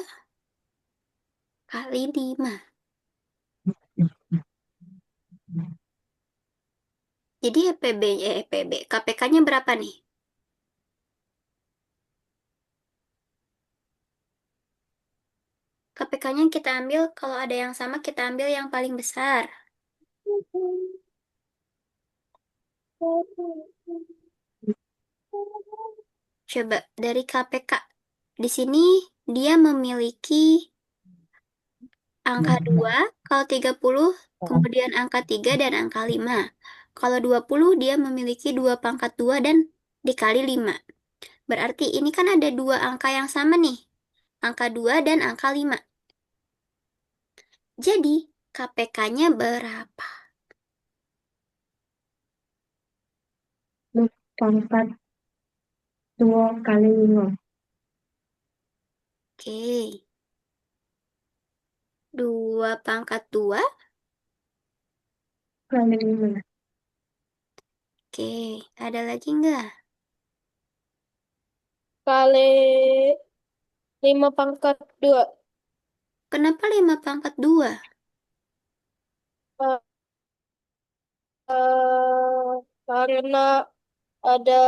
kali 5. Jadi KPK-nya berapa nih? KPK-nya yang kita ambil, kalau ada yang sama kita ambil yang paling besar. Coba dari KPK. Di sini dia memiliki angka 2, kalau 30 kemudian angka 3 dan angka 5. Kalau 20 dia memiliki 2 pangkat 2 dan dikali 5. Berarti ini kan ada dua angka yang sama nih. Angka 2 dan angka 5. Jadi KPK-nya berapa? pangkat 2 kali 5 Oke. 2 pangkat 2. kali 5 Oke. Ada lagi nggak? kali 5 pangkat 2. Kenapa 5 pangkat 2? Karena ada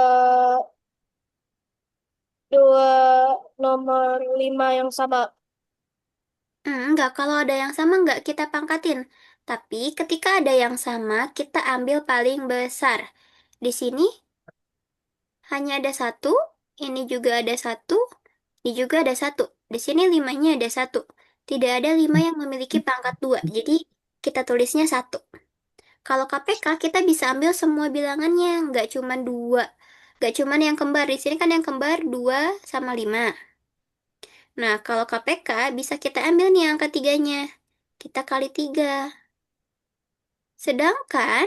dua nomor 5 yang sama. Enggak, kalau ada yang sama enggak kita pangkatin. Tapi ketika ada yang sama, kita ambil paling besar. Di sini hanya ada satu, ini juga ada satu, ini juga ada satu. Di sini limanya ada satu. Tidak ada 5 yang memiliki pangkat 2. Jadi kita tulisnya satu. Kalau KPK kita bisa ambil semua bilangannya, nggak cuma 2. Nggak cuma yang kembar. Di sini kan yang kembar 2 sama 5. Nah, kalau KPK bisa kita ambil nih angka tiganya. Kita kali 3. Sedangkan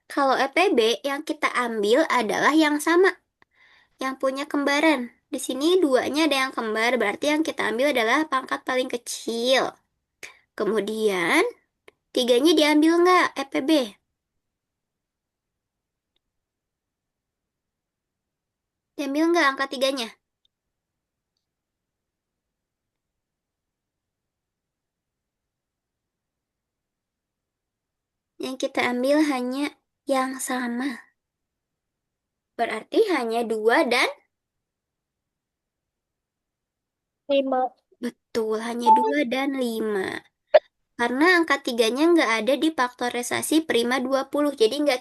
kalau EPB yang kita ambil adalah yang sama, yang punya kembaran. Di sini duanya ada yang kembar, berarti yang kita ambil adalah pangkat paling kecil. Kemudian, tiganya diambil nggak EPB? Diambil nggak angka tiganya? Yang kita ambil hanya yang sama. Berarti hanya 2 dan 5. betul, hanya 2 dan 5. Karena angka tiganya nggak ada di faktorisasi prima 20. Jadi nggak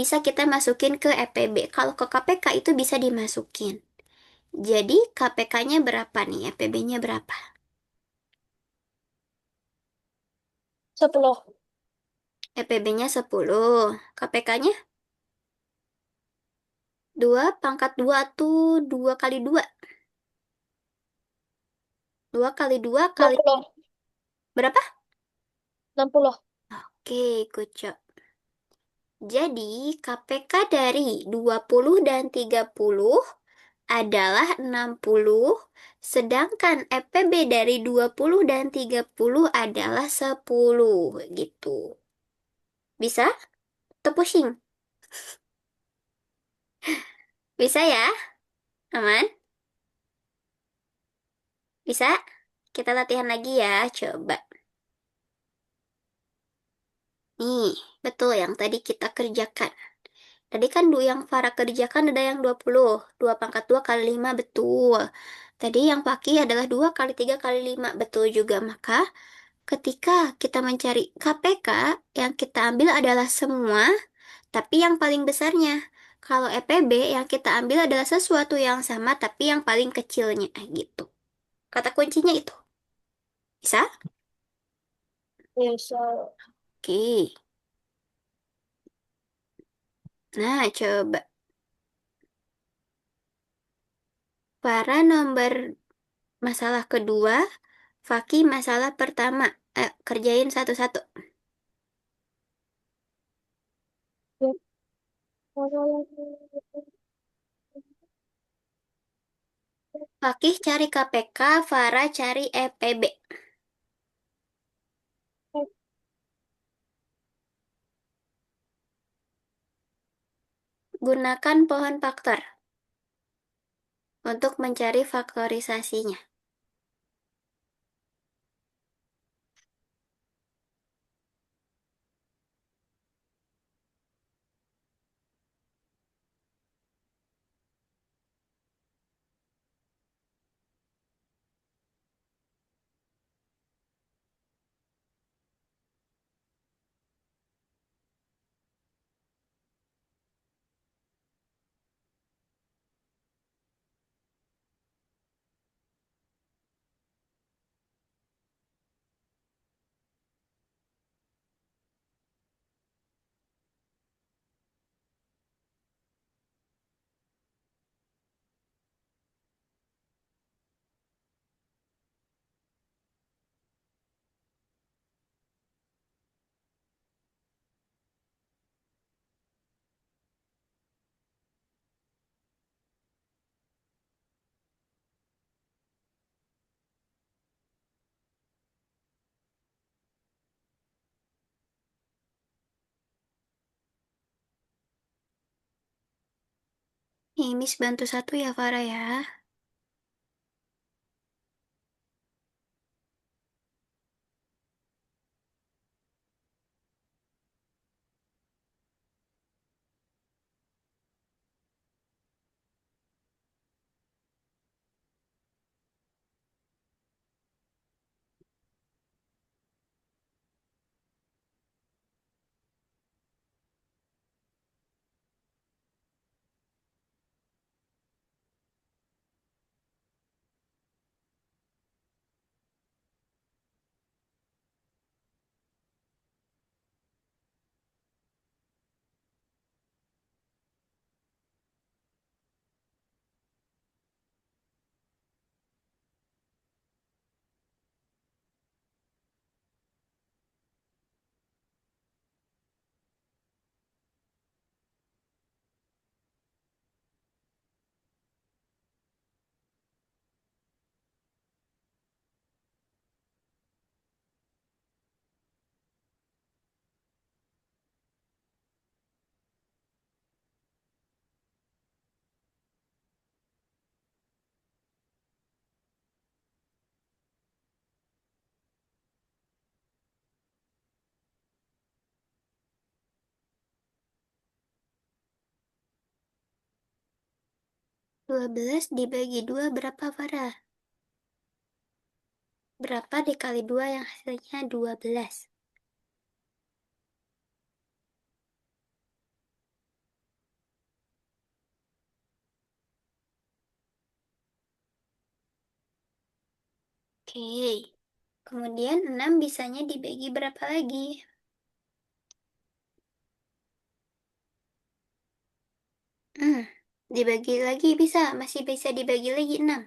bisa kita masukin ke EPB. Kalau ke KPK itu bisa dimasukin. Jadi KPK-nya berapa nih? EPB-nya berapa? 10. EPB-nya 10. KPK-nya 2 pangkat 2 tuh 2 kali 2. 2 kali 2 enam kali puluh berapa? 60. Oke, good job. Jadi KPK dari 20 dan 30 adalah 60, sedangkan EPB dari 20 dan 30 adalah 10 gitu. Bisa? Atau pusing? Bisa ya? Aman? Bisa? Kita latihan lagi ya, coba. Nih, betul yang tadi kita kerjakan. Tadi kan yang Farah kerjakan ada yang 20, 2 pangkat 2 kali 5 betul. Tadi yang Paki adalah 2 kali 3 kali 5 betul juga. Maka ketika kita mencari KPK, yang kita ambil adalah semua, tapi yang paling besarnya. Kalau EPB, yang kita ambil adalah sesuatu yang sama, tapi yang paling kecilnya, gitu. Kata kuncinya itu. Bisa? Bisa. Oke. Nah, coba. Para nomor masalah kedua, Faki masalah pertama. Kerjain satu-satu. Fakih cari KPK, Farah cari EPB. Gunakan pohon faktor untuk mencari faktorisasinya. 'Nih, Miss bantu satu ya, Farah ya. 12 dibagi 2 berapa, Farah? Berapa dikali 2 yang hasilnya 12? Oke. Kemudian 6 bisanya dibagi berapa lagi? Hmm, dibagi lagi bisa, masih bisa dibagi lagi 6.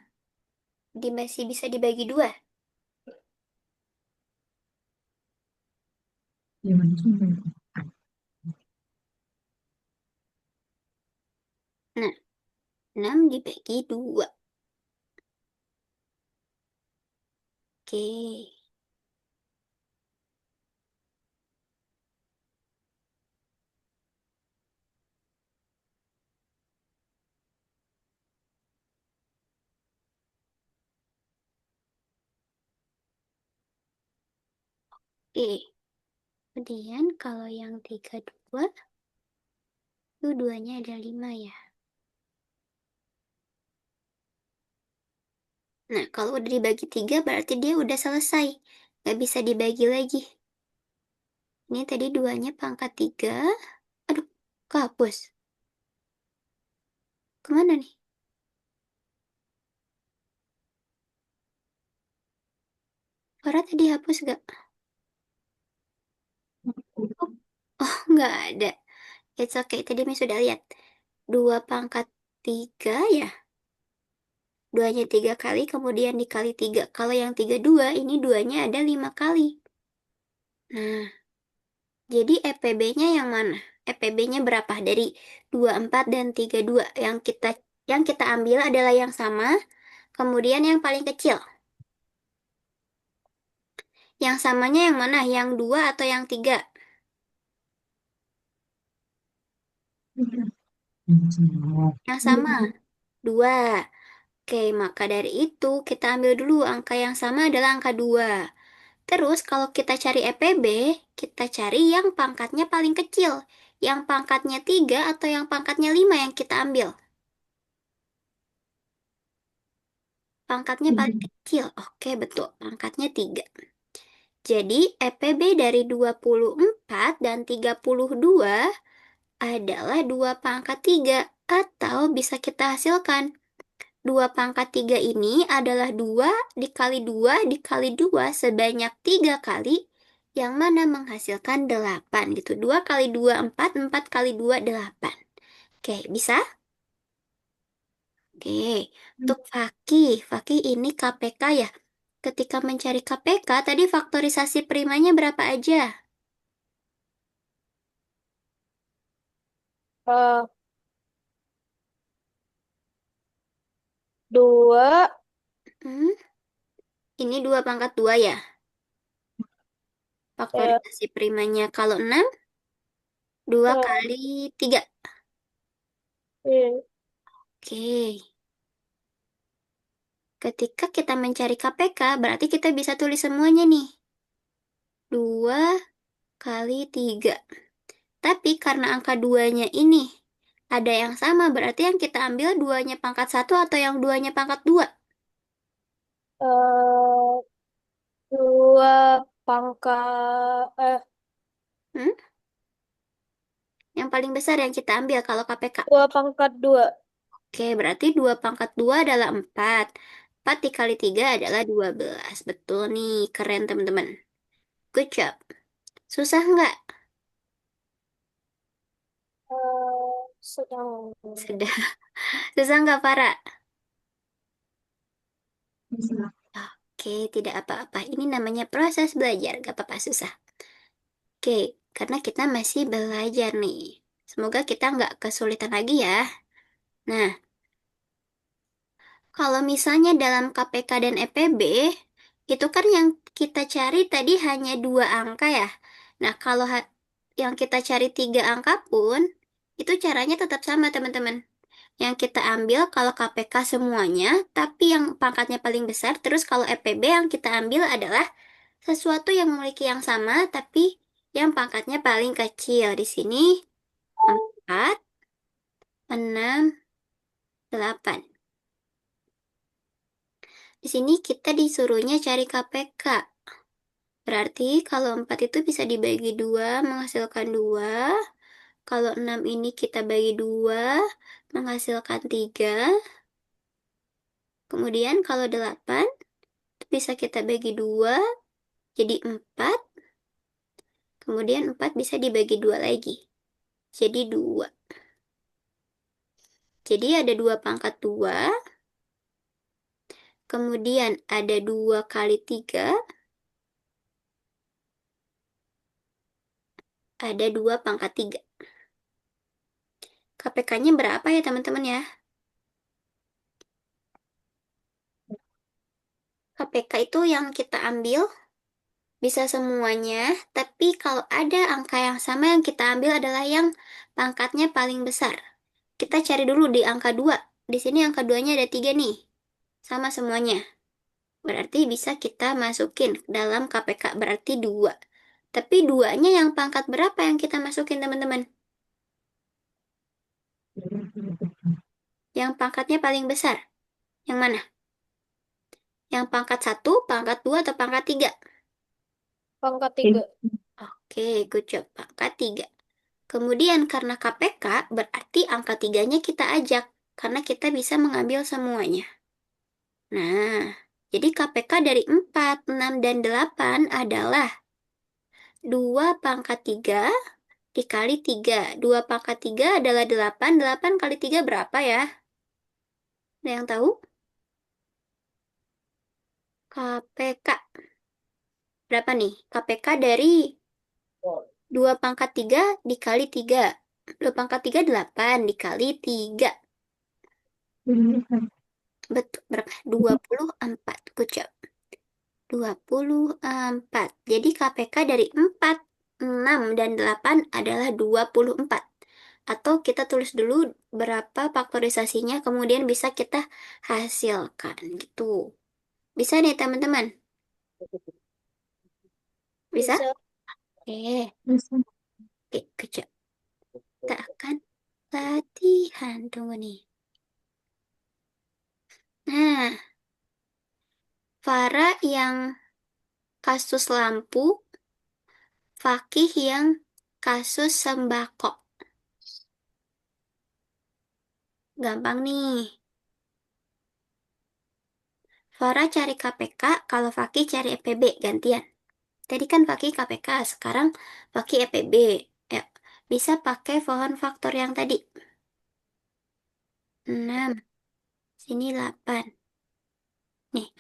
Masih bisa dibagi 2. Nah, 6 dibagi 2. Oke. Oke. Kemudian kalau yang 32, itu duanya ada 5 ya. Nah, kalau udah dibagi 3 berarti dia udah selesai. Nggak bisa dibagi lagi. Ini tadi duanya pangkat 3. Aduh, kehapus. Kemana nih? Farah tadi hapus gak? Oh, nggak ada. It's okay, tadi Miss sudah lihat. 2 pangkat 3 ya. Duanya 3 kali, kemudian dikali 3. Kalau yang 32, ini duanya ada 5 kali. Nah, jadi EPB-nya yang mana? EPB-nya berapa? Dari 24 dan 32. Yang kita ambil adalah yang sama, kemudian yang paling kecil. Yang samanya yang mana? Yang 2 atau yang 3? Yang sama. 2. Oke, maka dari itu kita ambil dulu angka yang sama adalah angka 2. Terus kalau kita cari EPB, kita cari yang pangkatnya paling kecil. Yang pangkatnya 3 atau yang pangkatnya 5 yang kita ambil. Pangkatnya paling kecil. Oke, betul. Pangkatnya 3. Jadi EPB dari 24 dan 32 adalah 2 pangkat 3. Atau bisa kita hasilkan. 2 pangkat 3 ini adalah 2 dikali 2 dikali 2 sebanyak 3 kali, yang mana menghasilkan 8 gitu. 2 kali 2 4, 4 kali 2 8. Oke, bisa? Oke, untuk Fakih ini KPK ya. Ketika mencari KPK, tadi faktorisasi primanya berapa aja? Eh, 2, Hmm, ini 2 pangkat 2 ya. ya, Faktorisasi primanya kalau 6, 2 ya, kali 3. ya. Oke. Ketika kita mencari KPK, berarti kita bisa tulis semuanya nih. 2 kali 3. Tapi karena angka duanya ini ada yang sama, berarti yang kita ambil duanya pangkat 1 atau yang duanya pangkat 2? Eh, 2 pangkat, Hmm? Yang paling besar yang kita ambil kalau KPK. 2 pangkat 2. Oke, berarti 2 pangkat 2 adalah 4. 4 dikali 3 adalah 12. Betul nih, keren teman-teman. Good job. Susah nggak? Sedang. Sudah. Susah nggak, Farah? Oke, tidak apa-apa. Ini namanya proses belajar, gak apa-apa susah. Oke, karena kita masih belajar nih. Semoga kita nggak kesulitan lagi ya. Nah, kalau misalnya dalam KPK dan EPB, itu kan yang kita cari tadi hanya 2 angka ya. Nah, kalau yang kita cari 3 angka pun, itu caranya tetap sama teman-teman. Yang kita ambil kalau KPK semuanya, tapi yang pangkatnya paling besar. Terus kalau EPB yang kita ambil adalah sesuatu yang memiliki yang sama, tapi yang pangkatnya paling kecil. Di sini 4, 6, 8. Di sini kita disuruhnya cari KPK. Berarti kalau 4 itu bisa dibagi 2 menghasilkan 2. Kalau 6 ini kita bagi 2 menghasilkan 3. Kemudian kalau 8 bisa kita bagi 2 jadi 4. Kemudian 4 bisa dibagi 2 lagi. Jadi 2. Jadi ada 2 pangkat 2. Kemudian ada 2 kali 3. Ada 2 pangkat 3. KPK-nya berapa ya teman-teman ya? KPK itu yang kita ambil bisa semuanya, tapi kalau ada angka yang sama yang kita ambil adalah yang pangkatnya paling besar. Kita cari dulu di angka 2. Di sini angka 2-nya ada 3 nih. Sama semuanya. Berarti bisa kita masukin dalam KPK. Berarti 2. Tapi 2-nya yang pangkat berapa yang kita masukin teman-teman? Yang pangkatnya paling besar. Yang mana? Yang pangkat 1, pangkat 2, atau pangkat 3? Pangkat 3. Oke, good job. Pangkat 3. Kemudian karena KPK berarti angka 3-nya kita ajak. Karena kita bisa mengambil semuanya. Nah, jadi KPK dari 4, 6, dan 8 adalah 2 pangkat 3 dikali 3. 2 pangkat 3 adalah 8. 8 kali 3 berapa ya? Ada yang tahu? KPK. Berapa nih? KPK dari 2 pangkat 3 dikali 3. 2 pangkat 3 8 dikali 3. Betul, berapa? 24. Good job. 24. Jadi KPK dari 4, 6, dan 8 adalah 24. Atau kita tulis dulu berapa faktorisasinya, kemudian bisa kita hasilkan gitu. Bisa nih teman-teman? Bisa? Bisa. Oke, oke, kecil. Kita akan latihan. Tunggu nih. Nah, Farah yang kasus lampu, Fakih yang kasus sembako. Gampang nih. Farah cari KPK, kalau Fakih cari EPB, gantian. Tadi kan Fakih KPK, sekarang Fakih EPB. Ya, bisa pakai pohon faktor yang tadi. 6, sini 8. Nih,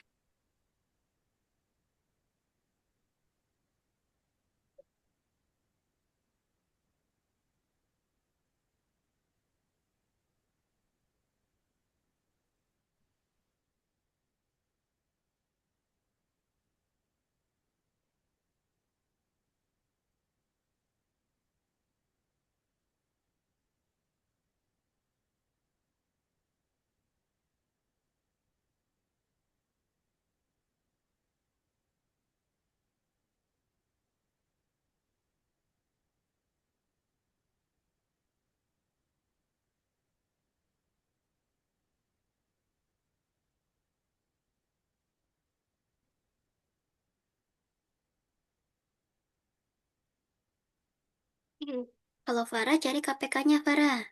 kalau Farah cari KPK-nya Farah.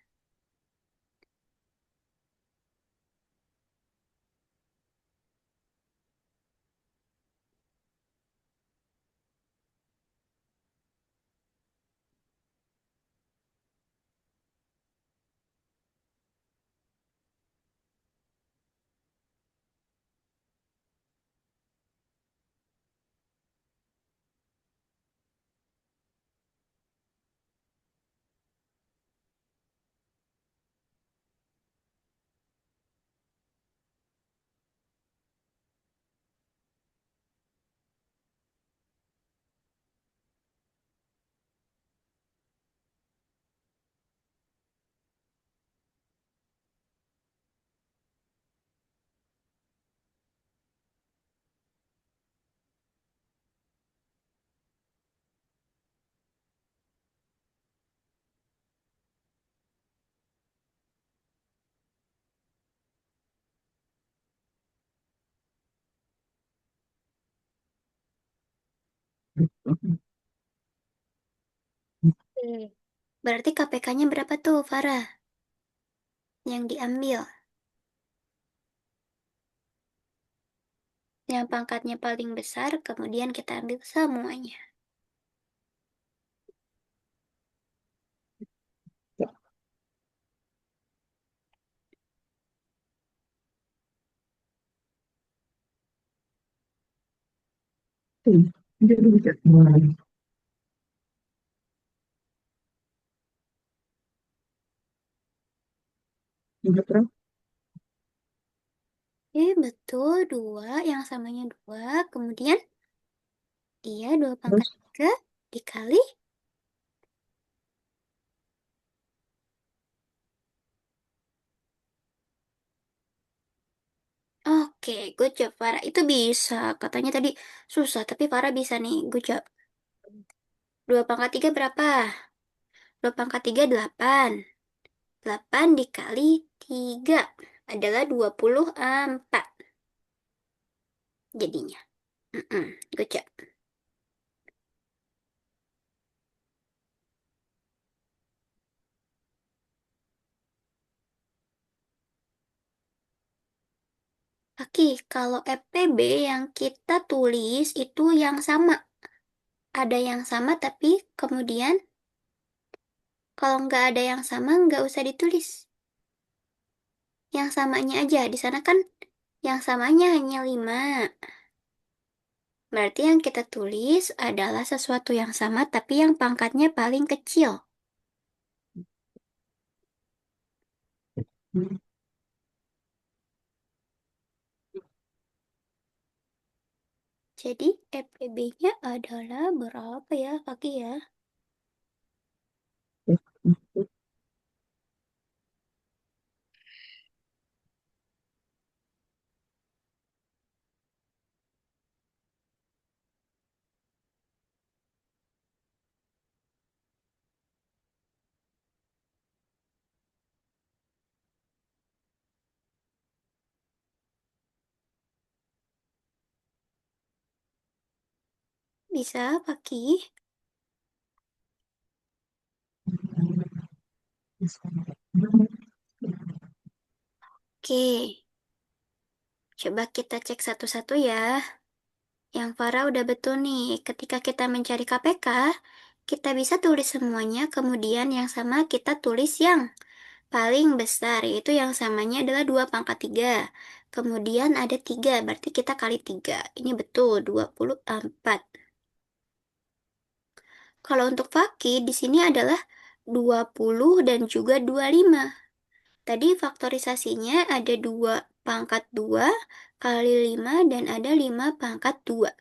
Hmm. Berarti KPK-nya berapa tuh, Farah, yang diambil? Yang pangkatnya paling besar, kemudian kita ambil semuanya. Betul, dua, yang samanya dua. Kemudian, iya, dua pangkat tiga dikali. Oke, good job, Farah. Itu bisa. Katanya tadi susah, tapi Farah bisa nih. Good job. Dua pangkat tiga berapa? Dua pangkat tiga, delapan. Delapan dikali tiga adalah 24 jadinya. Good job. Oke, kalau FPB yang kita tulis itu yang sama. Ada yang sama, tapi kemudian kalau nggak ada yang sama, nggak usah ditulis. Yang samanya aja. Di sana kan yang samanya hanya 5. Berarti yang kita tulis adalah sesuatu yang sama, tapi yang pangkatnya paling kecil. Jadi FPB-nya adalah berapa ya, Kaki ya? Bisa, Kaki? Oke, coba kita cek satu-satu ya. Yang Farah udah betul nih. Ketika kita mencari KPK, kita bisa tulis semuanya, kemudian yang sama kita tulis yang paling besar, yaitu yang samanya adalah 2 pangkat 3. Kemudian ada 3, berarti kita kali 3. Ini betul, 24. Kalau untuk Fakih, di sini adalah 20 dan juga 25. Tadi faktorisasinya ada 2 pangkat 2 kali 5 dan ada 5 pangkat 2.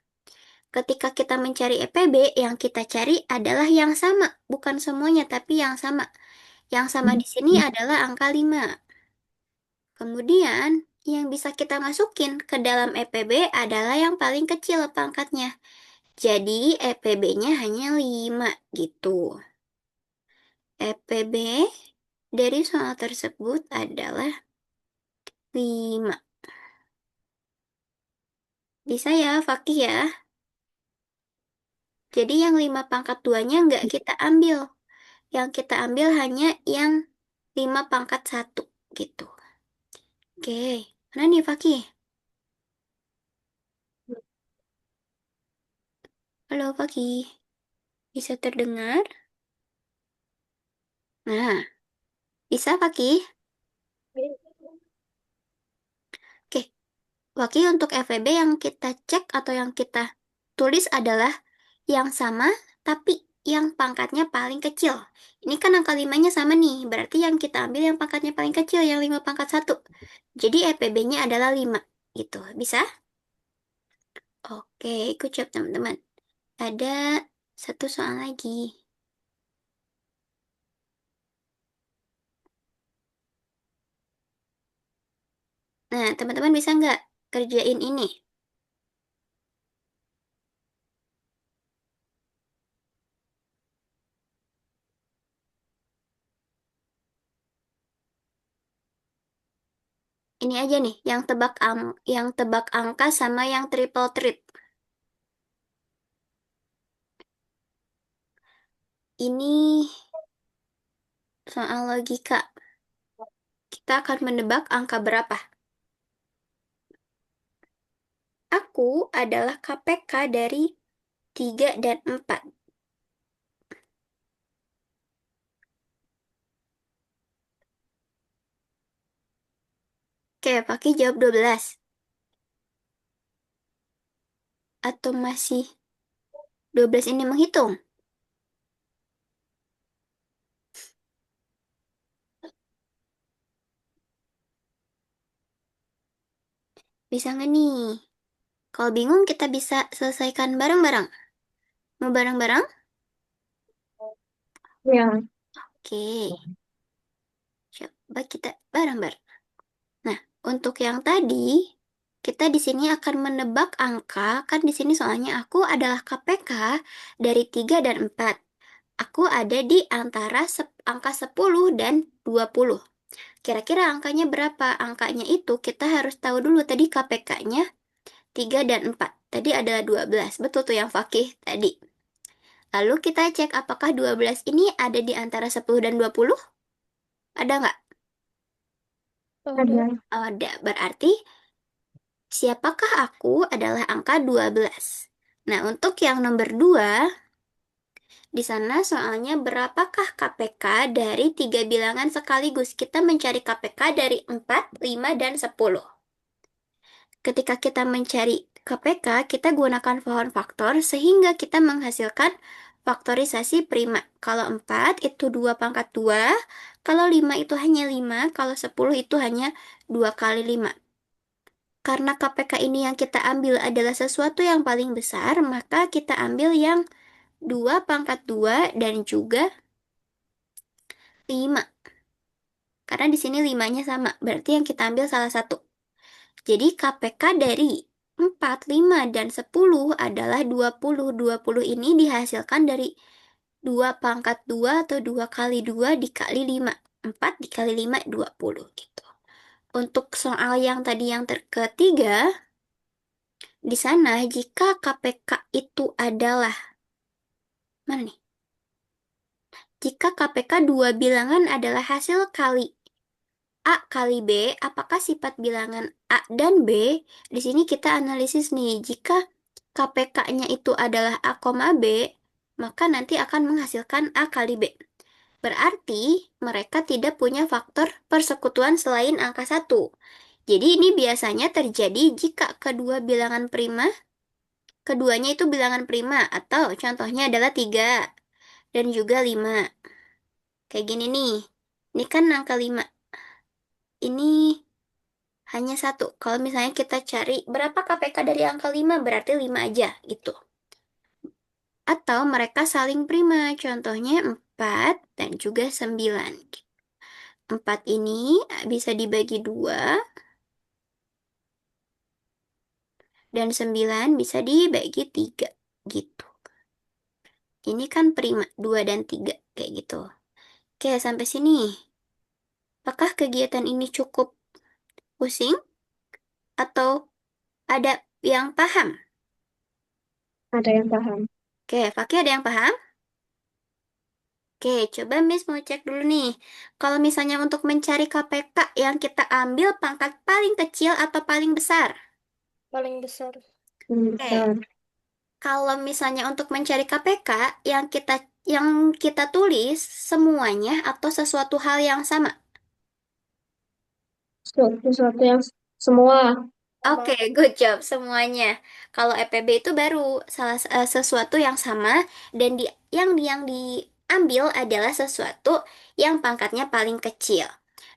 Ketika kita mencari EPB, yang kita cari adalah yang sama, bukan semuanya, tapi yang sama. Yang sama di sini adalah angka 5. Kemudian, yang bisa kita masukin ke dalam EPB adalah yang paling kecil pangkatnya. Jadi, EPB-nya hanya 5 gitu. EPB dari soal tersebut adalah 5. Bisa ya, Fakih ya? Jadi yang 5 pangkat 2-nya nggak kita ambil. Yang kita ambil hanya yang 5 pangkat 1 gitu. Oke, mana nih Fakih? Halo Fakih, bisa terdengar? Nah, bisa Fakih? Oke, Fakih untuk FEB yang kita cek atau yang kita tulis adalah yang sama, tapi yang pangkatnya paling kecil. Ini kan angka 5-nya sama nih, berarti yang kita ambil yang pangkatnya paling kecil, yang 5 pangkat 1. Jadi EPB-nya adalah 5, gitu. Bisa? Oke, ikut jawab teman-teman. Ada satu soal lagi. Nah, teman-teman bisa nggak kerjain ini? Ini aja nih, yang tebak angka sama yang triple treat. Ini soal logika. Kita akan menebak angka berapa. Aku adalah KPK dari 3 dan 4. Oke, pakai jawab 12. Atau masih 12 ini menghitung? Bisa nggak nih? Kalau bingung kita bisa selesaikan bareng-bareng. Mau bareng-bareng? Ya. Oke, coba kita bareng-bareng. Nah, untuk yang tadi, kita di sini akan menebak angka. Kan di sini soalnya aku adalah KPK dari 3 dan 4. Aku ada di antara angka 10 dan 20. Kira-kira angkanya berapa? Angkanya itu kita harus tahu dulu tadi KPK-nya 3 dan 4. Tadi adalah 12. Betul tuh yang Fakih tadi. Lalu kita cek apakah 12 ini ada di antara 10 dan 20? Ada nggak? Ada. Ada. Berarti siapakah aku adalah angka 12. Nah, untuk yang nomor 2, di sana soalnya berapakah KPK dari 3 bilangan sekaligus? Kita mencari KPK dari 4, 5, dan 10. Ketika kita mencari KPK, kita gunakan pohon faktor sehingga kita menghasilkan faktorisasi prima. Kalau 4 itu 2 pangkat 2, kalau 5 itu hanya 5, kalau 10 itu hanya 2 kali 5. Karena KPK ini yang kita ambil adalah sesuatu yang paling besar, maka kita ambil yang 2 pangkat 2 dan juga 5. Karena di sini 5-nya sama, berarti yang kita ambil salah satu. Jadi KPK dari 4, 5, dan 10 adalah 20. 20 ini dihasilkan dari 2 pangkat 2 atau 2 kali 2 dikali 5. 4 dikali 5, 20 gitu. Untuk soal yang tadi yang ketiga, di sana jika KPK itu adalah, mana nih? Jika KPK dua bilangan adalah hasil kali A kali B, apakah sifat bilangan A dan B? Di sini kita analisis nih, jika KPK-nya itu adalah A, B, maka nanti akan menghasilkan A kali B. Berarti mereka tidak punya faktor persekutuan selain angka satu. Jadi ini biasanya terjadi jika kedua bilangan prima, keduanya itu bilangan prima, atau contohnya adalah 3 dan juga 5. Kayak gini nih, ini kan angka 5. Ini hanya satu. Kalau misalnya kita cari berapa KPK dari angka 5, berarti 5 aja gitu. Atau mereka saling prima, contohnya 4 dan juga 9. 4 ini bisa dibagi 2 dan 9 bisa dibagi 3 gitu. Ini kan prima 2 dan 3 kayak gitu. Oke, sampai sini. Apakah kegiatan ini cukup pusing atau ada yang paham? Ada yang paham. Oke, Fakih ada yang paham? Oke, coba Miss mau cek dulu nih. Kalau misalnya untuk mencari KPK yang kita ambil pangkat paling kecil atau paling besar? Paling besar. Oke, Besar. kalau misalnya untuk mencari KPK yang kita tulis semuanya atau sesuatu hal yang sama. Sesuatu yang semua. Sama. Oke, good job semuanya. Kalau EPB itu baru sesuatu yang sama dan yang diambil adalah sesuatu yang pangkatnya paling kecil.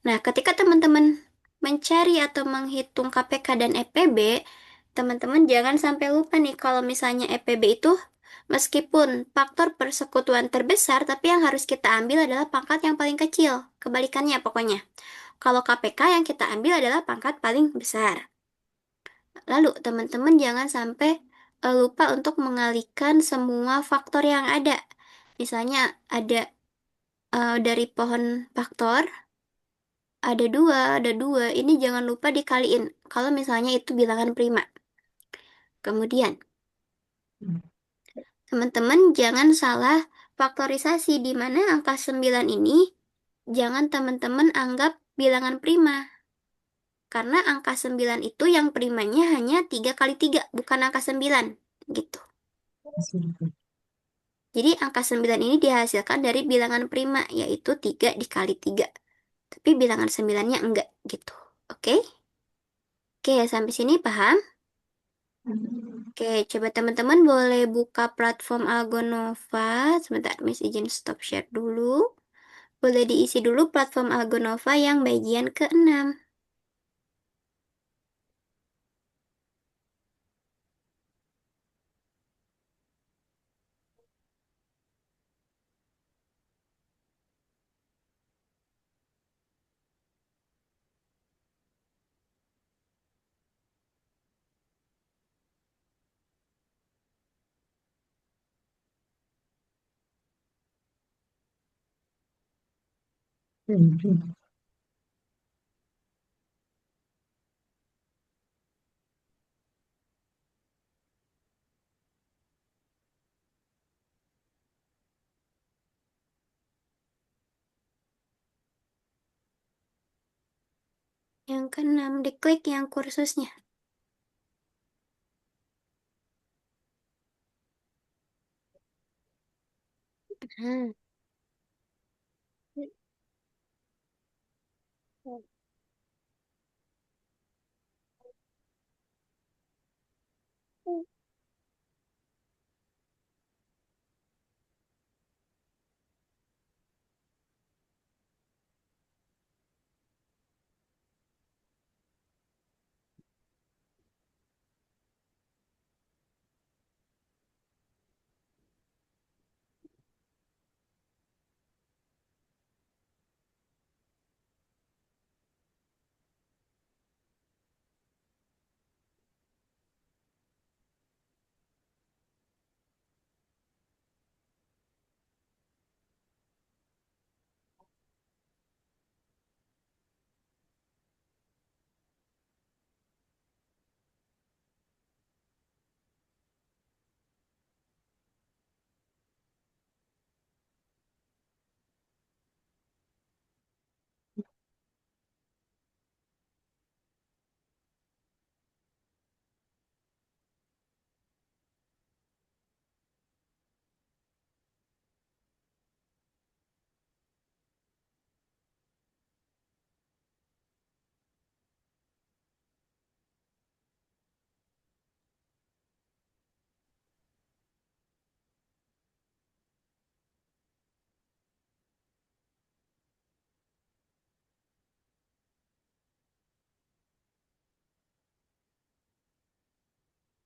Nah, ketika teman-teman mencari atau menghitung KPK dan EPB, teman-teman jangan sampai lupa nih kalau misalnya EPB itu meskipun faktor persekutuan terbesar, tapi yang harus kita ambil adalah pangkat yang paling kecil. Kebalikannya pokoknya. Kalau KPK yang kita ambil adalah pangkat paling besar. Lalu, teman-teman jangan sampai lupa untuk mengalihkan semua faktor yang ada. Misalnya ada dari pohon faktor, ada dua. Ini jangan lupa dikaliin. Kalau misalnya itu bilangan prima. Kemudian, teman-teman jangan salah. faktorisasi di mana angka 9 ini jangan teman-teman anggap bilangan prima. Karena angka 9 itu yang primanya hanya 3 kali 3 bukan angka 9. Gitu. Jadi angka 9 ini dihasilkan dari bilangan prima, yaitu 3 dikali 3. Tapi bilangan 9-nya enggak, gitu. Oke? Oke, sampai sini paham? Oke, coba teman-teman boleh buka platform Algonova. Sebentar, Miss izin stop share dulu. Boleh diisi dulu platform Algonova yang bagian ke-6. Yang ke-6, diklik yang kursusnya. Nah,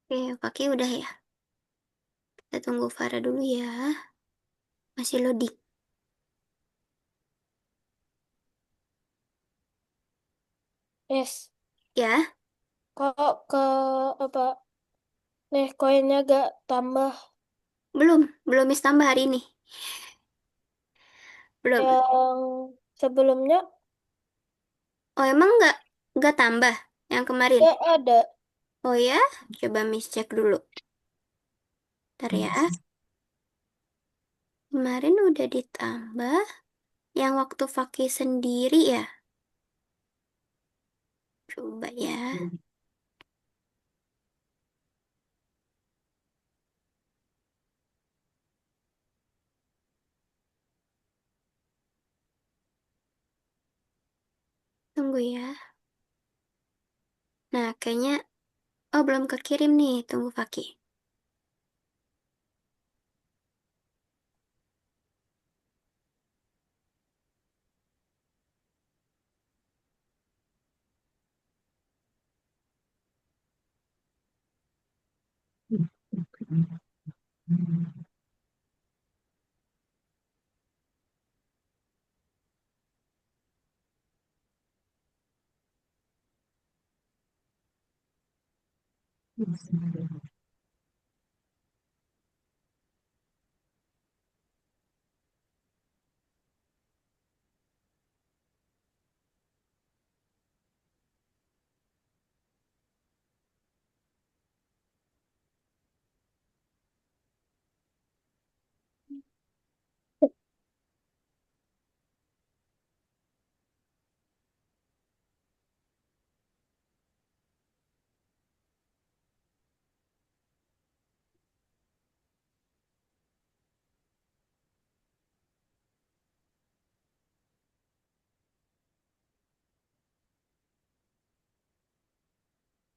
oke, Kaki udah ya. Kita tunggu Farah dulu ya. Masih loading. Yes. Ya, Kok ke apa? Nih koinnya gak tambah belum. Belum Miss tambah hari ini. Belum. yang sebelumnya Oh, emang nggak tambah yang kemarin? gak ada. Oh ya, coba Miss cek dulu. Ntar ya. Kemarin udah ditambah. Yang waktu Fakih sendiri ya. Coba ya. Tunggu ya. Nah, kayaknya... Oh, belum kekirim nih. Tunggu Fakih.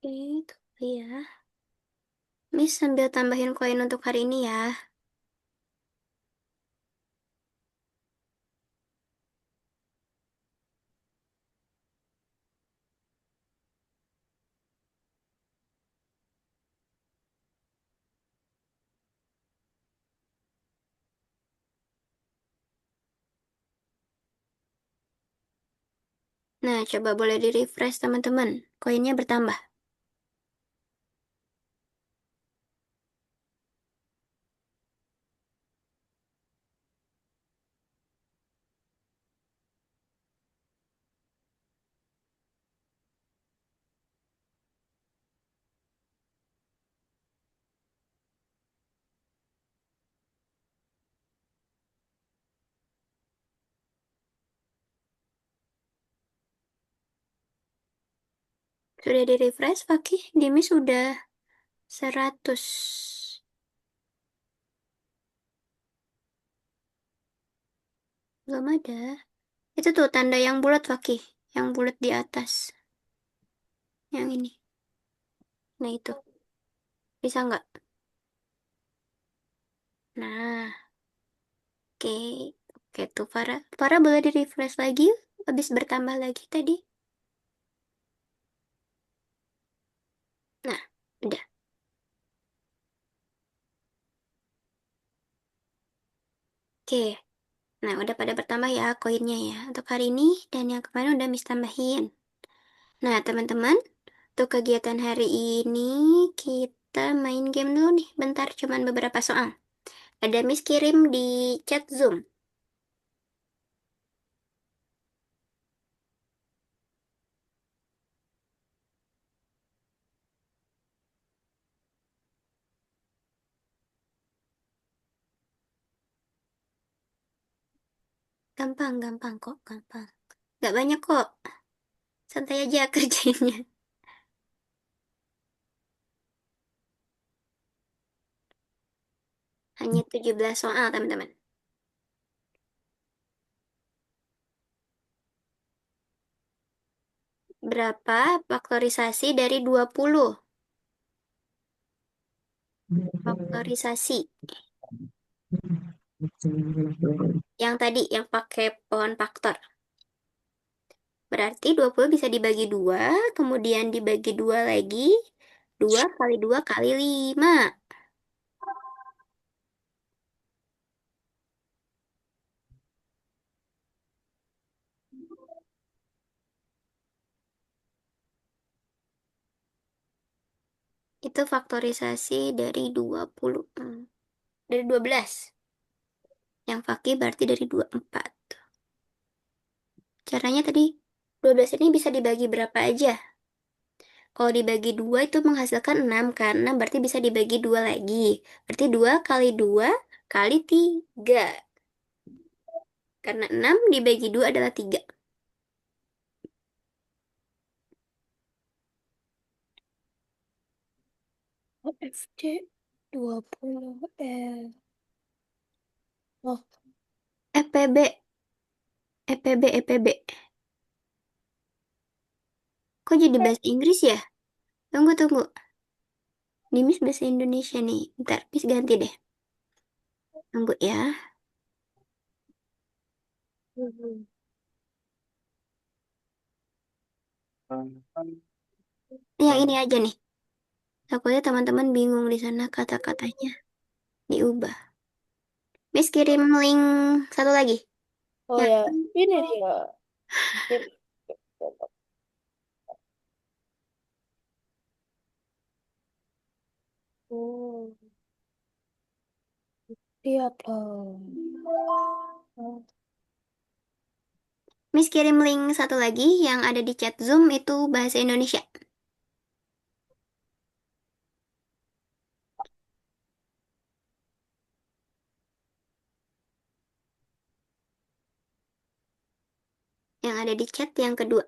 Itu ya. Miss sambil tambahin koin untuk hari ini ya. Nah, coba boleh di-refresh teman-teman. Koinnya bertambah. Sudah di-refresh, Fakih? Di Miss sudah 100. Belum ada. Itu tuh tanda yang bulat, Fakih. Yang bulat di atas. Yang ini. Nah, itu. Bisa nggak? Nah, oke. Oke tuh, Farah. Farah boleh di-refresh lagi yuk? Habis bertambah lagi tadi. Nah, udah. Oke. Nah, udah pada bertambah ya koinnya ya. Untuk hari ini dan yang kemarin udah Miss tambahin. Nah, teman-teman, untuk kegiatan hari ini kita main game dulu nih. Bentar, cuman beberapa soal. Ada Miss kirim di chat Zoom. Gampang, gampang kok, gampang. Gak banyak kok. Santai aja kerjainnya. Hanya 17 soal, teman-teman. Berapa faktorisasi dari 20? Faktorisasi. Yang tadi, yang pakai pohon faktor. Berarti 20 bisa dibagi 2, kemudian dibagi 2 lagi. 2 kali 2 kali 5. Itu faktorisasi dari 20. Dari 12. Yang fakih berarti dari 24. Caranya tadi, 12 ini bisa dibagi berapa aja? Kalau dibagi 2 itu menghasilkan 6 karena berarti bisa dibagi 2 lagi. Berarti 2 kali 2 kali 3. Karena 6 dibagi 2 adalah 3. OFC 20 L. Oh, EPB, EPB, EPB. Kok jadi bahasa Inggris ya? Tunggu, tunggu. Di Miss bahasa Indonesia nih. Ntar, Miss ganti deh. Tunggu ya. Yang ini aja nih. Takutnya teman-teman bingung di sana kata-katanya. Diubah. Miss kirim link satu lagi. oh Yang ya, ini dia. Oh, lihat loh. Miss kirim link satu lagi yang ada di chat Zoom itu bahasa Indonesia. Yang ada di chat yang kedua.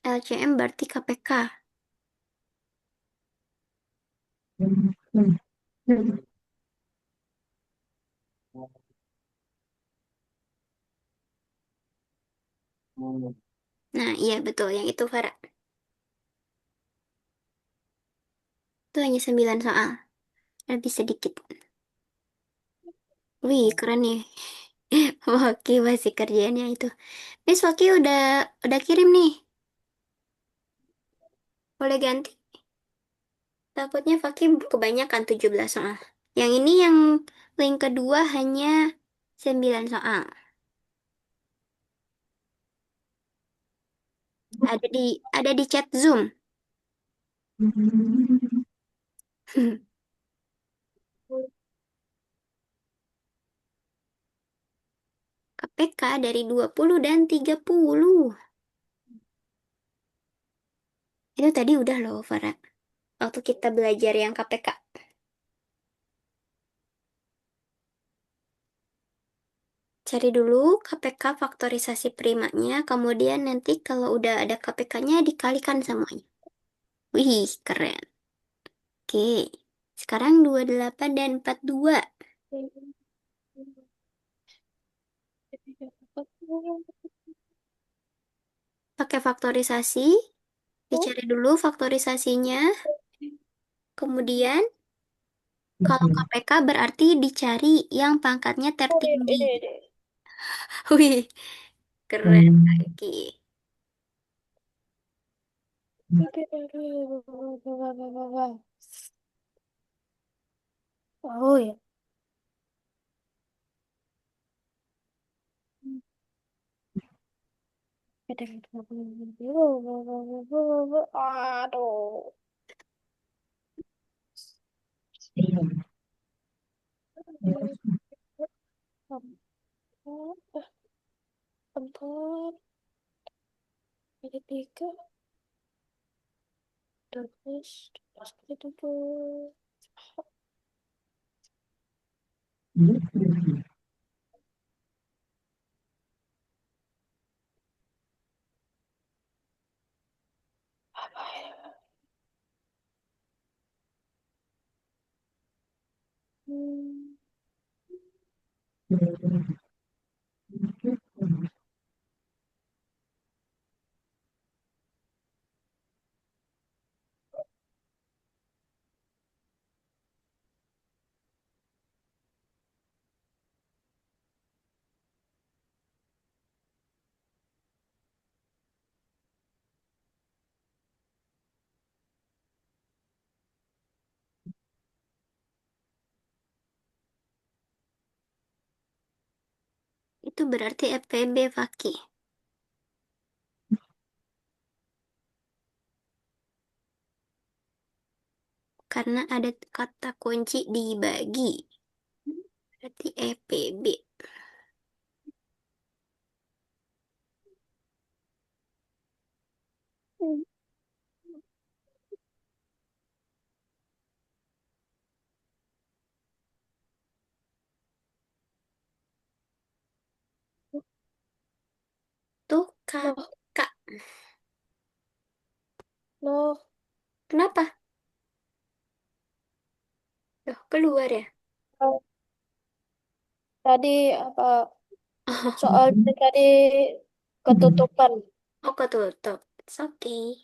LCM berarti KPK. Nah, iya betul yang itu Farah. Itu hanya 9 soal, lebih sedikit. Wih, keren nih. Waki masih kerjaannya itu. Miss Waki udah kirim nih. Boleh ganti? Takutnya Fakih kebanyakan 17 soal. Yang ini yang link kedua hanya 9 soal. Ada di chat Zoom. KPK dari 20 dan 30. Itu tadi udah loh, Farah. Waktu kita belajar yang KPK. Cari dulu KPK faktorisasi primanya, kemudian nanti kalau udah ada KPK-nya dikalikan semuanya. Wih, keren. Oke, sekarang 28 dan 42. Pakai faktorisasi, dicari dulu faktorisasinya. Kemudian, kalau KPK berarti dicari yang pangkatnya Oh, tertinggi. ini deh. Wih, keren lagi. Oh ya. Aduh. Empat, ada tiga, terus, itu tuh. Apa ya? Hmm. Itu berarti FPB, Faki. Karena ada kata kunci dibagi. Berarti FPB. Tuh, Loh, kakak. loh, Kenapa? Loh, keluar ya? oh, tadi apa soal tadi ketutupan. Oh, ketutup. It's okay.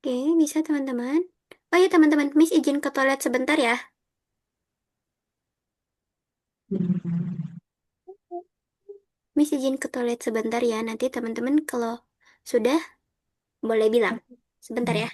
Oke, bisa teman-teman. Oh ya teman-teman, Miss izin ke toilet sebentar ya. Miss izin ke toilet sebentar ya. Nanti teman-teman kalau sudah boleh bilang. Sebentar ya.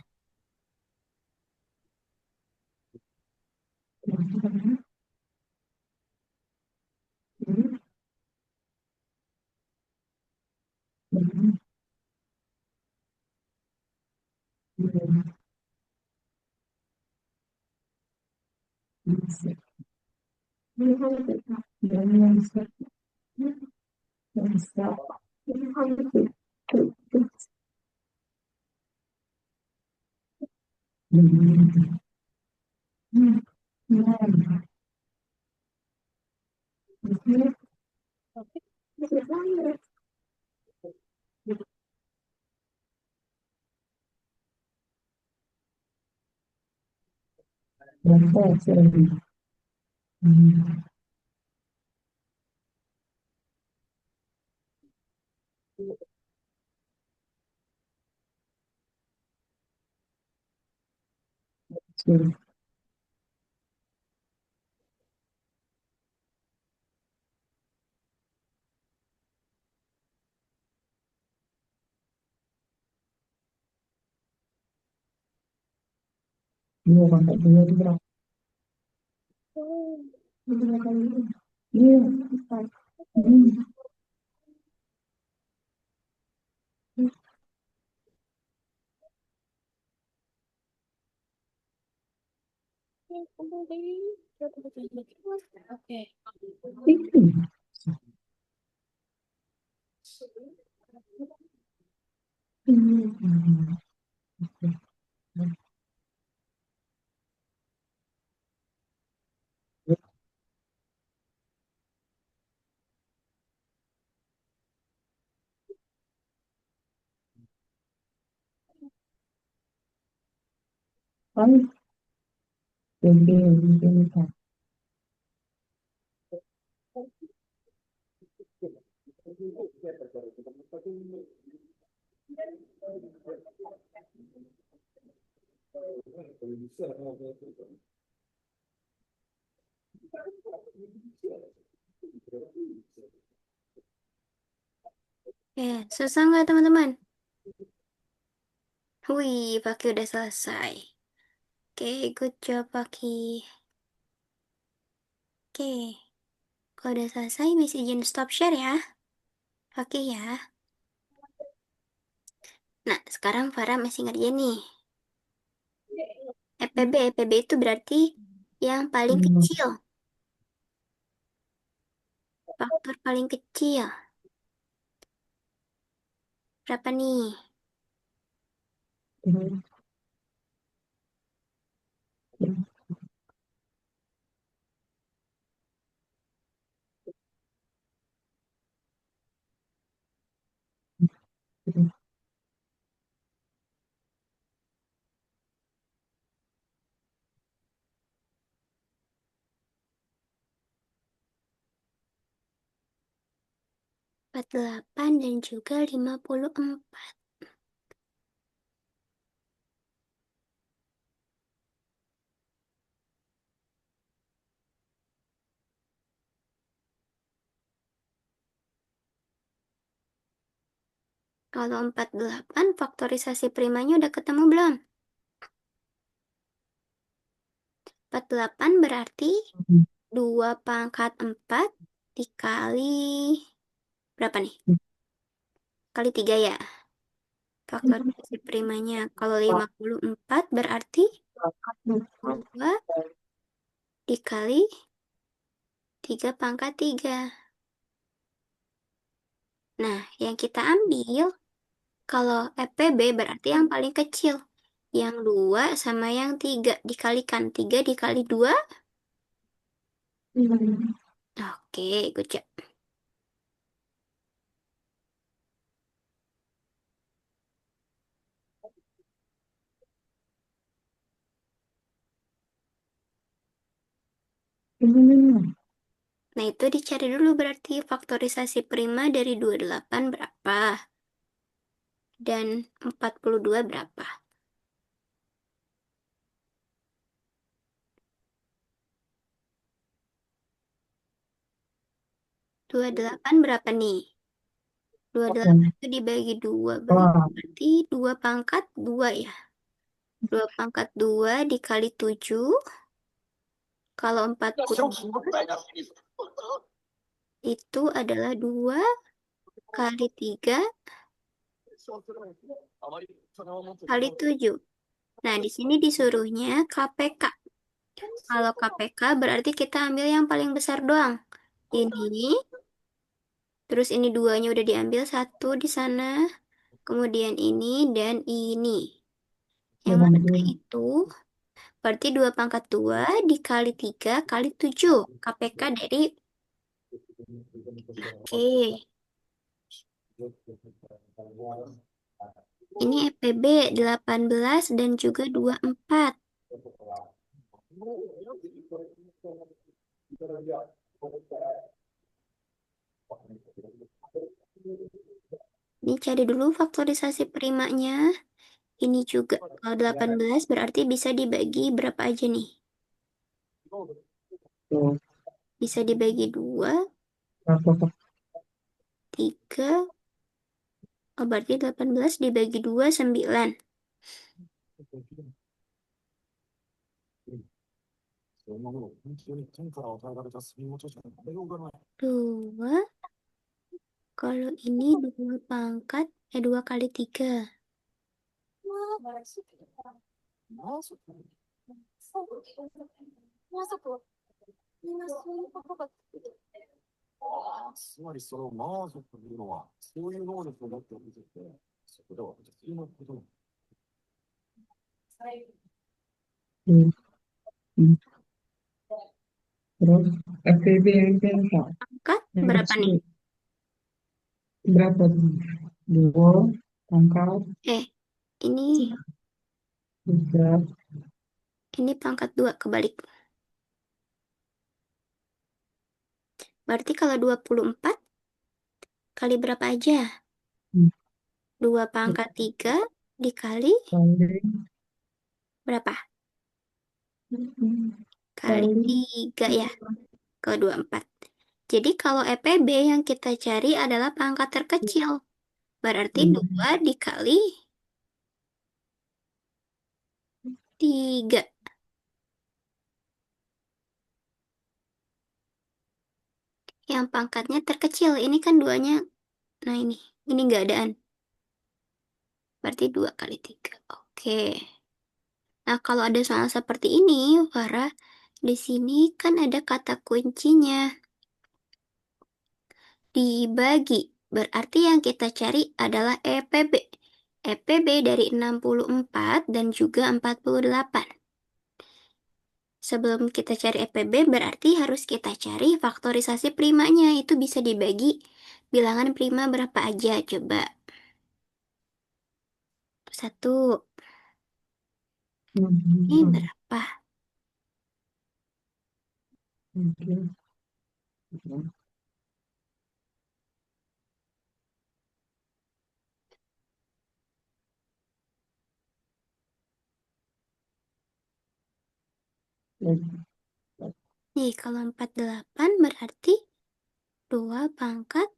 Oke. Ya, susah nggak teman-teman? Wih, Paki udah selesai. Oke, good job Paki. Oke, kalau udah selesai, Miss izin stop share ya. Oke ya. Nah, sekarang Farah masih ngerjain nih. EPB itu berarti yang paling kecil. Faktor paling kecil. Berapa nih? Empat puluh delapan dan juga 54. Kalau 48, faktorisasi primanya udah ketemu belum? 48 berarti 2 pangkat 4 dikali berapa nih? Kali 3 ya. Faktorisasi primanya. Kalau 54 berarti 2 dikali 3 pangkat 3. Nah, yang kita ambil kalau EPB berarti yang paling kecil. Yang 2 sama yang 3 dikalikan. 3 dikali 2. Oke, good job. Nah, itu dicari dulu berarti faktorisasi prima dari 28 berapa dan 42 berapa. 28 berapa nih? 28 itu dibagi 2 berarti 2 pangkat 2 ya. 2 pangkat 2 dikali 7. Kalau 42 itu adalah 2 kali 3 kali 7. Nah, di sini disuruhnya KPK. Kalau KPK berarti kita ambil yang paling besar doang. Ini, terus ini duanya udah diambil satu di sana, kemudian ini dan ini. Yang mana itu berarti 2 pangkat 2 dikali 3 kali 7. KPK dari Oke. Ini EPB 18 dan juga 24. Ini cari dulu faktorisasi primanya. Ini juga. Kalau 18 berarti bisa dibagi berapa aja nih? Tuh, Bisa dibagi 2, berapa? 3. Oh, berarti 18 dibagi 2, 9. 2. Kalau ini 2 pangkat, 2 kali 3. Hmm, hmm. Terus FPB yang Pak, Pangkat yang berapa nih? kecil berapa tuh? Dua, pangkat, Eh, ini tiga, ini pangkat 2 kebalik. Berarti kalau 24 kali berapa aja? hmm, 2 pangkat 3 dikali kali, berapa? hmm, Kali kali, 3 ya, ke 24. Jadi kalau EPB yang kita cari adalah pangkat terkecil. Berarti hmm, 2 dikali 3. Yang pangkatnya terkecil. Ini kan duanya. Nah ini nggak adaan. Berarti 2 kali 3. Oke. Nah kalau ada soal seperti ini, Farah, di sini kan ada kata kuncinya. Dibagi. Berarti yang kita cari adalah EPB. EPB dari 64 dan juga 48. Sebelum kita cari EPB, berarti harus kita cari faktorisasi primanya. Itu bisa dibagi bilangan prima berapa aja, coba. 1. Ini hmm, berapa? oke. Nih, kalau 48 berarti 2 pangkat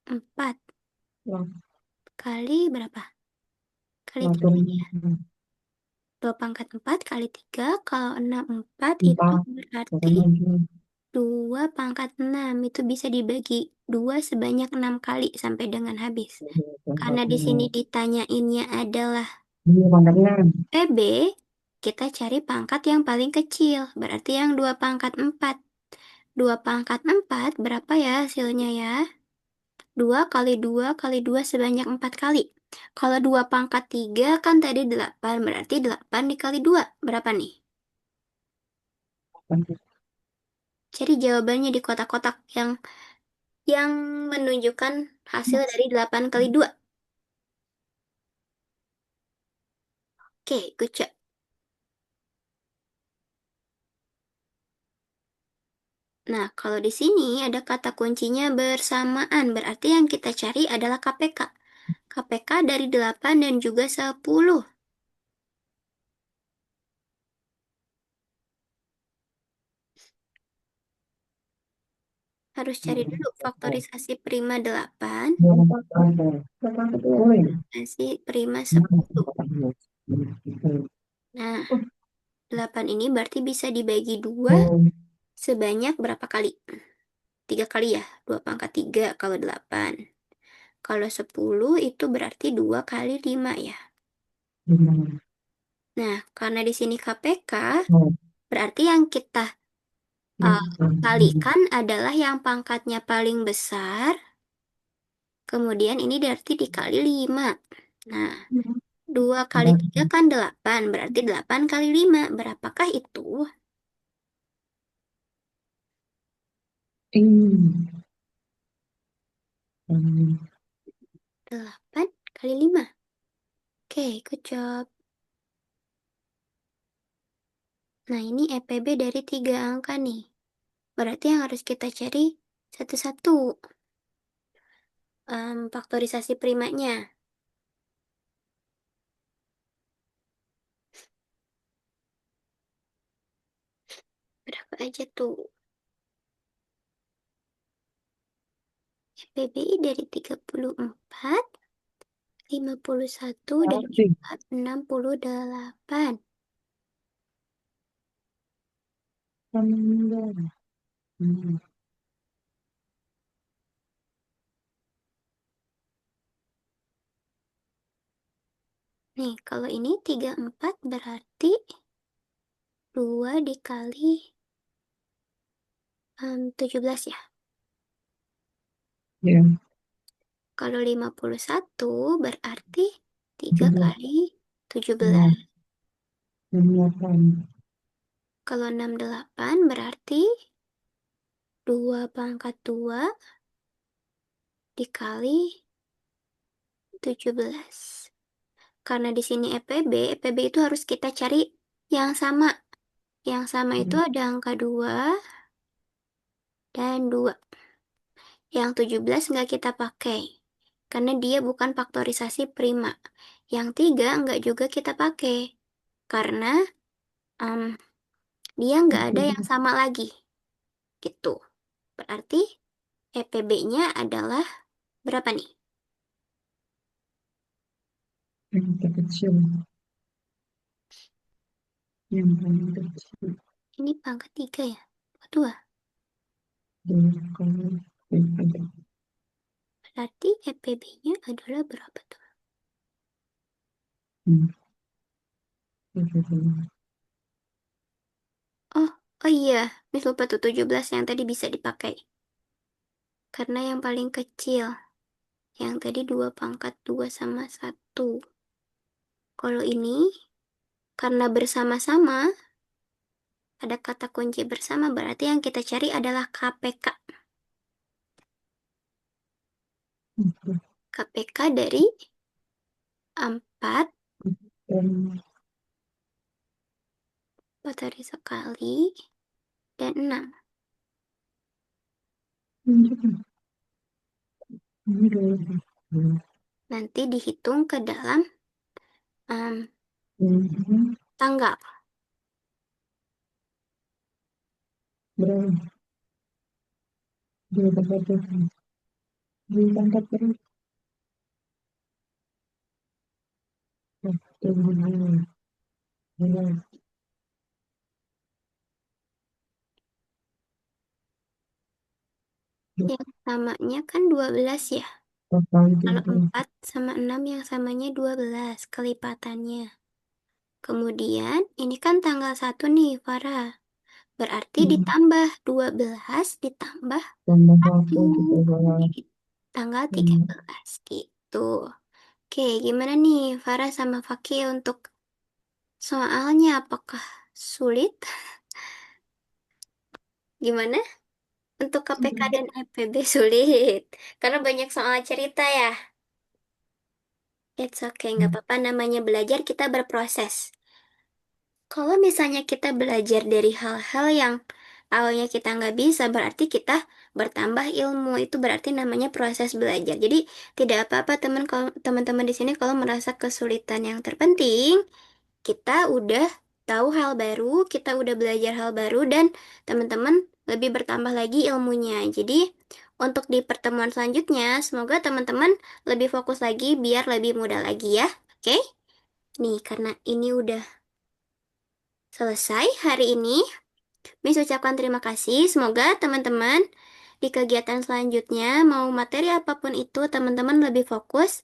4 Wah, kali berapa? Kali satu, 3 ya. 2 pangkat 4 kali 3. Kalau 64 itu empat, berarti sekarang lagi, 2 pangkat 6 itu bisa dibagi 2 sebanyak 6 kali sampai dengan habis. Karena di sini ditanyainnya adalah dua pangkat enam, PB, kita cari pangkat yang paling kecil, berarti yang 2 pangkat 4. 2 pangkat 4 berapa ya hasilnya ya? 2 kali 2 kali 2 sebanyak 4 kali. Kalau 2 pangkat 3 kan tadi 8, berarti 8 dikali 2. Berapa nih? Cari jawabannya di kotak-kotak yang menunjukkan hasil dari 8 kali 2. Oke, good job. Nah, kalau di sini ada kata kuncinya bersamaan, berarti yang kita cari adalah KPK. KPK dari 8 dan juga 10. Harus cari dulu faktorisasi prima 8, dua pangkat berapa? faktorisasi prima 10. Nah, 8 ini berarti bisa dibagi 2 sebanyak berapa kali? 3 kali ya, 2 pangkat 3 kalau 8. Kalau 10 itu berarti 2 kali 5 ya. Nah, karena di sini KPK, berarti yang kita uh, kalikan adalah yang pangkatnya paling besar, kemudian ini berarti dikali 5. Nah, 2 kali 3 kan 8, berarti 8 kali 5. Berapakah itu? Ini 8 kali 5. Oke, good job. Nah, ini EPB dari 3 angka nih. Berarti yang harus kita cari satu-satu. Faktorisasi primanya. Berapa aja tuh? PBI dari 34, 51, dan Berarti. juga 68. Sembilan. Hmm. Nih, kalau ini 34 berarti 2 dikali 17 ya. Ya, Kalau 51 berarti 3 tujuh belas. kali 17. Enam. 8. Kalau 68 berarti 2 pangkat 2 dikali 17. Karena di sini EPB itu harus kita cari yang sama. Yang sama itu ada angka 2 dan 2. Yang 17 nggak kita pakai. Karena dia bukan faktorisasi prima. Yang 3 nggak juga kita pakai. Karena em, dia nggak ada yang sama lagi. Gitu. Berarti EPB-nya adalah berapa nih? Yang terkecil. Yang paling kecil. Ini pangkat 3 ya? Dua. Dua kali lipat. Berarti EPB-nya adalah berapa tuh? Hmm. 17. Oh, oh iya. Mis lupa tuh 17 yang tadi bisa dipakai. Karena yang paling kecil. Yang tadi 2 pangkat 2 sama 1. Kalau ini, karena bersama-sama, ada kata kunci bersama, berarti yang kita cari adalah KPK. KPK dari 4, Dan 4 hari sekali, dan 6. ini dua. Nanti dihitung ke dalam em, Ini tanggal. berapa? Dua tempat berapa? Dua tempat berapa? Dua. Dua. Yang samanya kan 12 ya. Total Kalau tiga. 4 sama 6 yang samanya 12 kelipatannya. Kemudian ini kan tanggal 1 nih, Farah. Berarti Hmm. ditambah 12 ditambah Tambah 1. satu tiga belas. Jadi tanggal Hmm. 13 gitu. Oke, gimana nih Farah sama Fakih untuk soalnya? Apakah sulit? Gimana? Untuk KPK dan EPB sulit. Karena banyak soal cerita ya. It's okay, nggak apa-apa. Namanya belajar, kita berproses. Kalau misalnya kita belajar dari hal-hal yang awalnya kita nggak bisa, berarti kita bertambah ilmu. Itu berarti namanya proses belajar. Jadi tidak apa-apa kalau teman-teman di sini kalau merasa kesulitan. Yang terpenting kita udah tahu hal baru, kita udah belajar hal baru, dan teman-teman lebih bertambah lagi ilmunya. Jadi untuk di pertemuan selanjutnya, semoga teman-teman lebih fokus lagi biar lebih mudah lagi ya. Oke? Nih, karena ini udah selesai hari ini. Miss ucapkan terima kasih. Semoga teman-teman di kegiatan selanjutnya, mau materi apapun itu, teman-teman lebih fokus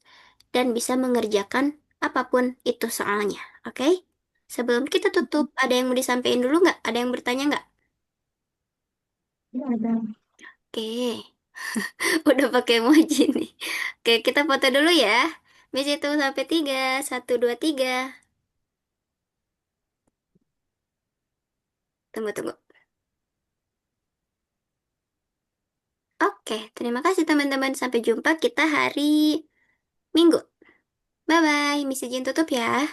dan bisa mengerjakan apapun itu soalnya. Oke? Sebelum kita tutup, ada yang mau disampaikan dulu nggak? Ada yang bertanya nggak? Ya, ada. Oke, udah pakai emoji nih. Oke, kita foto dulu ya. Miss hitung sampai 3. 1, 2, 3. Tunggu, tunggu. Oke, terima kasih teman-teman. Sampai jumpa kita hari Minggu. Bye-bye. Miss izin tutup ya.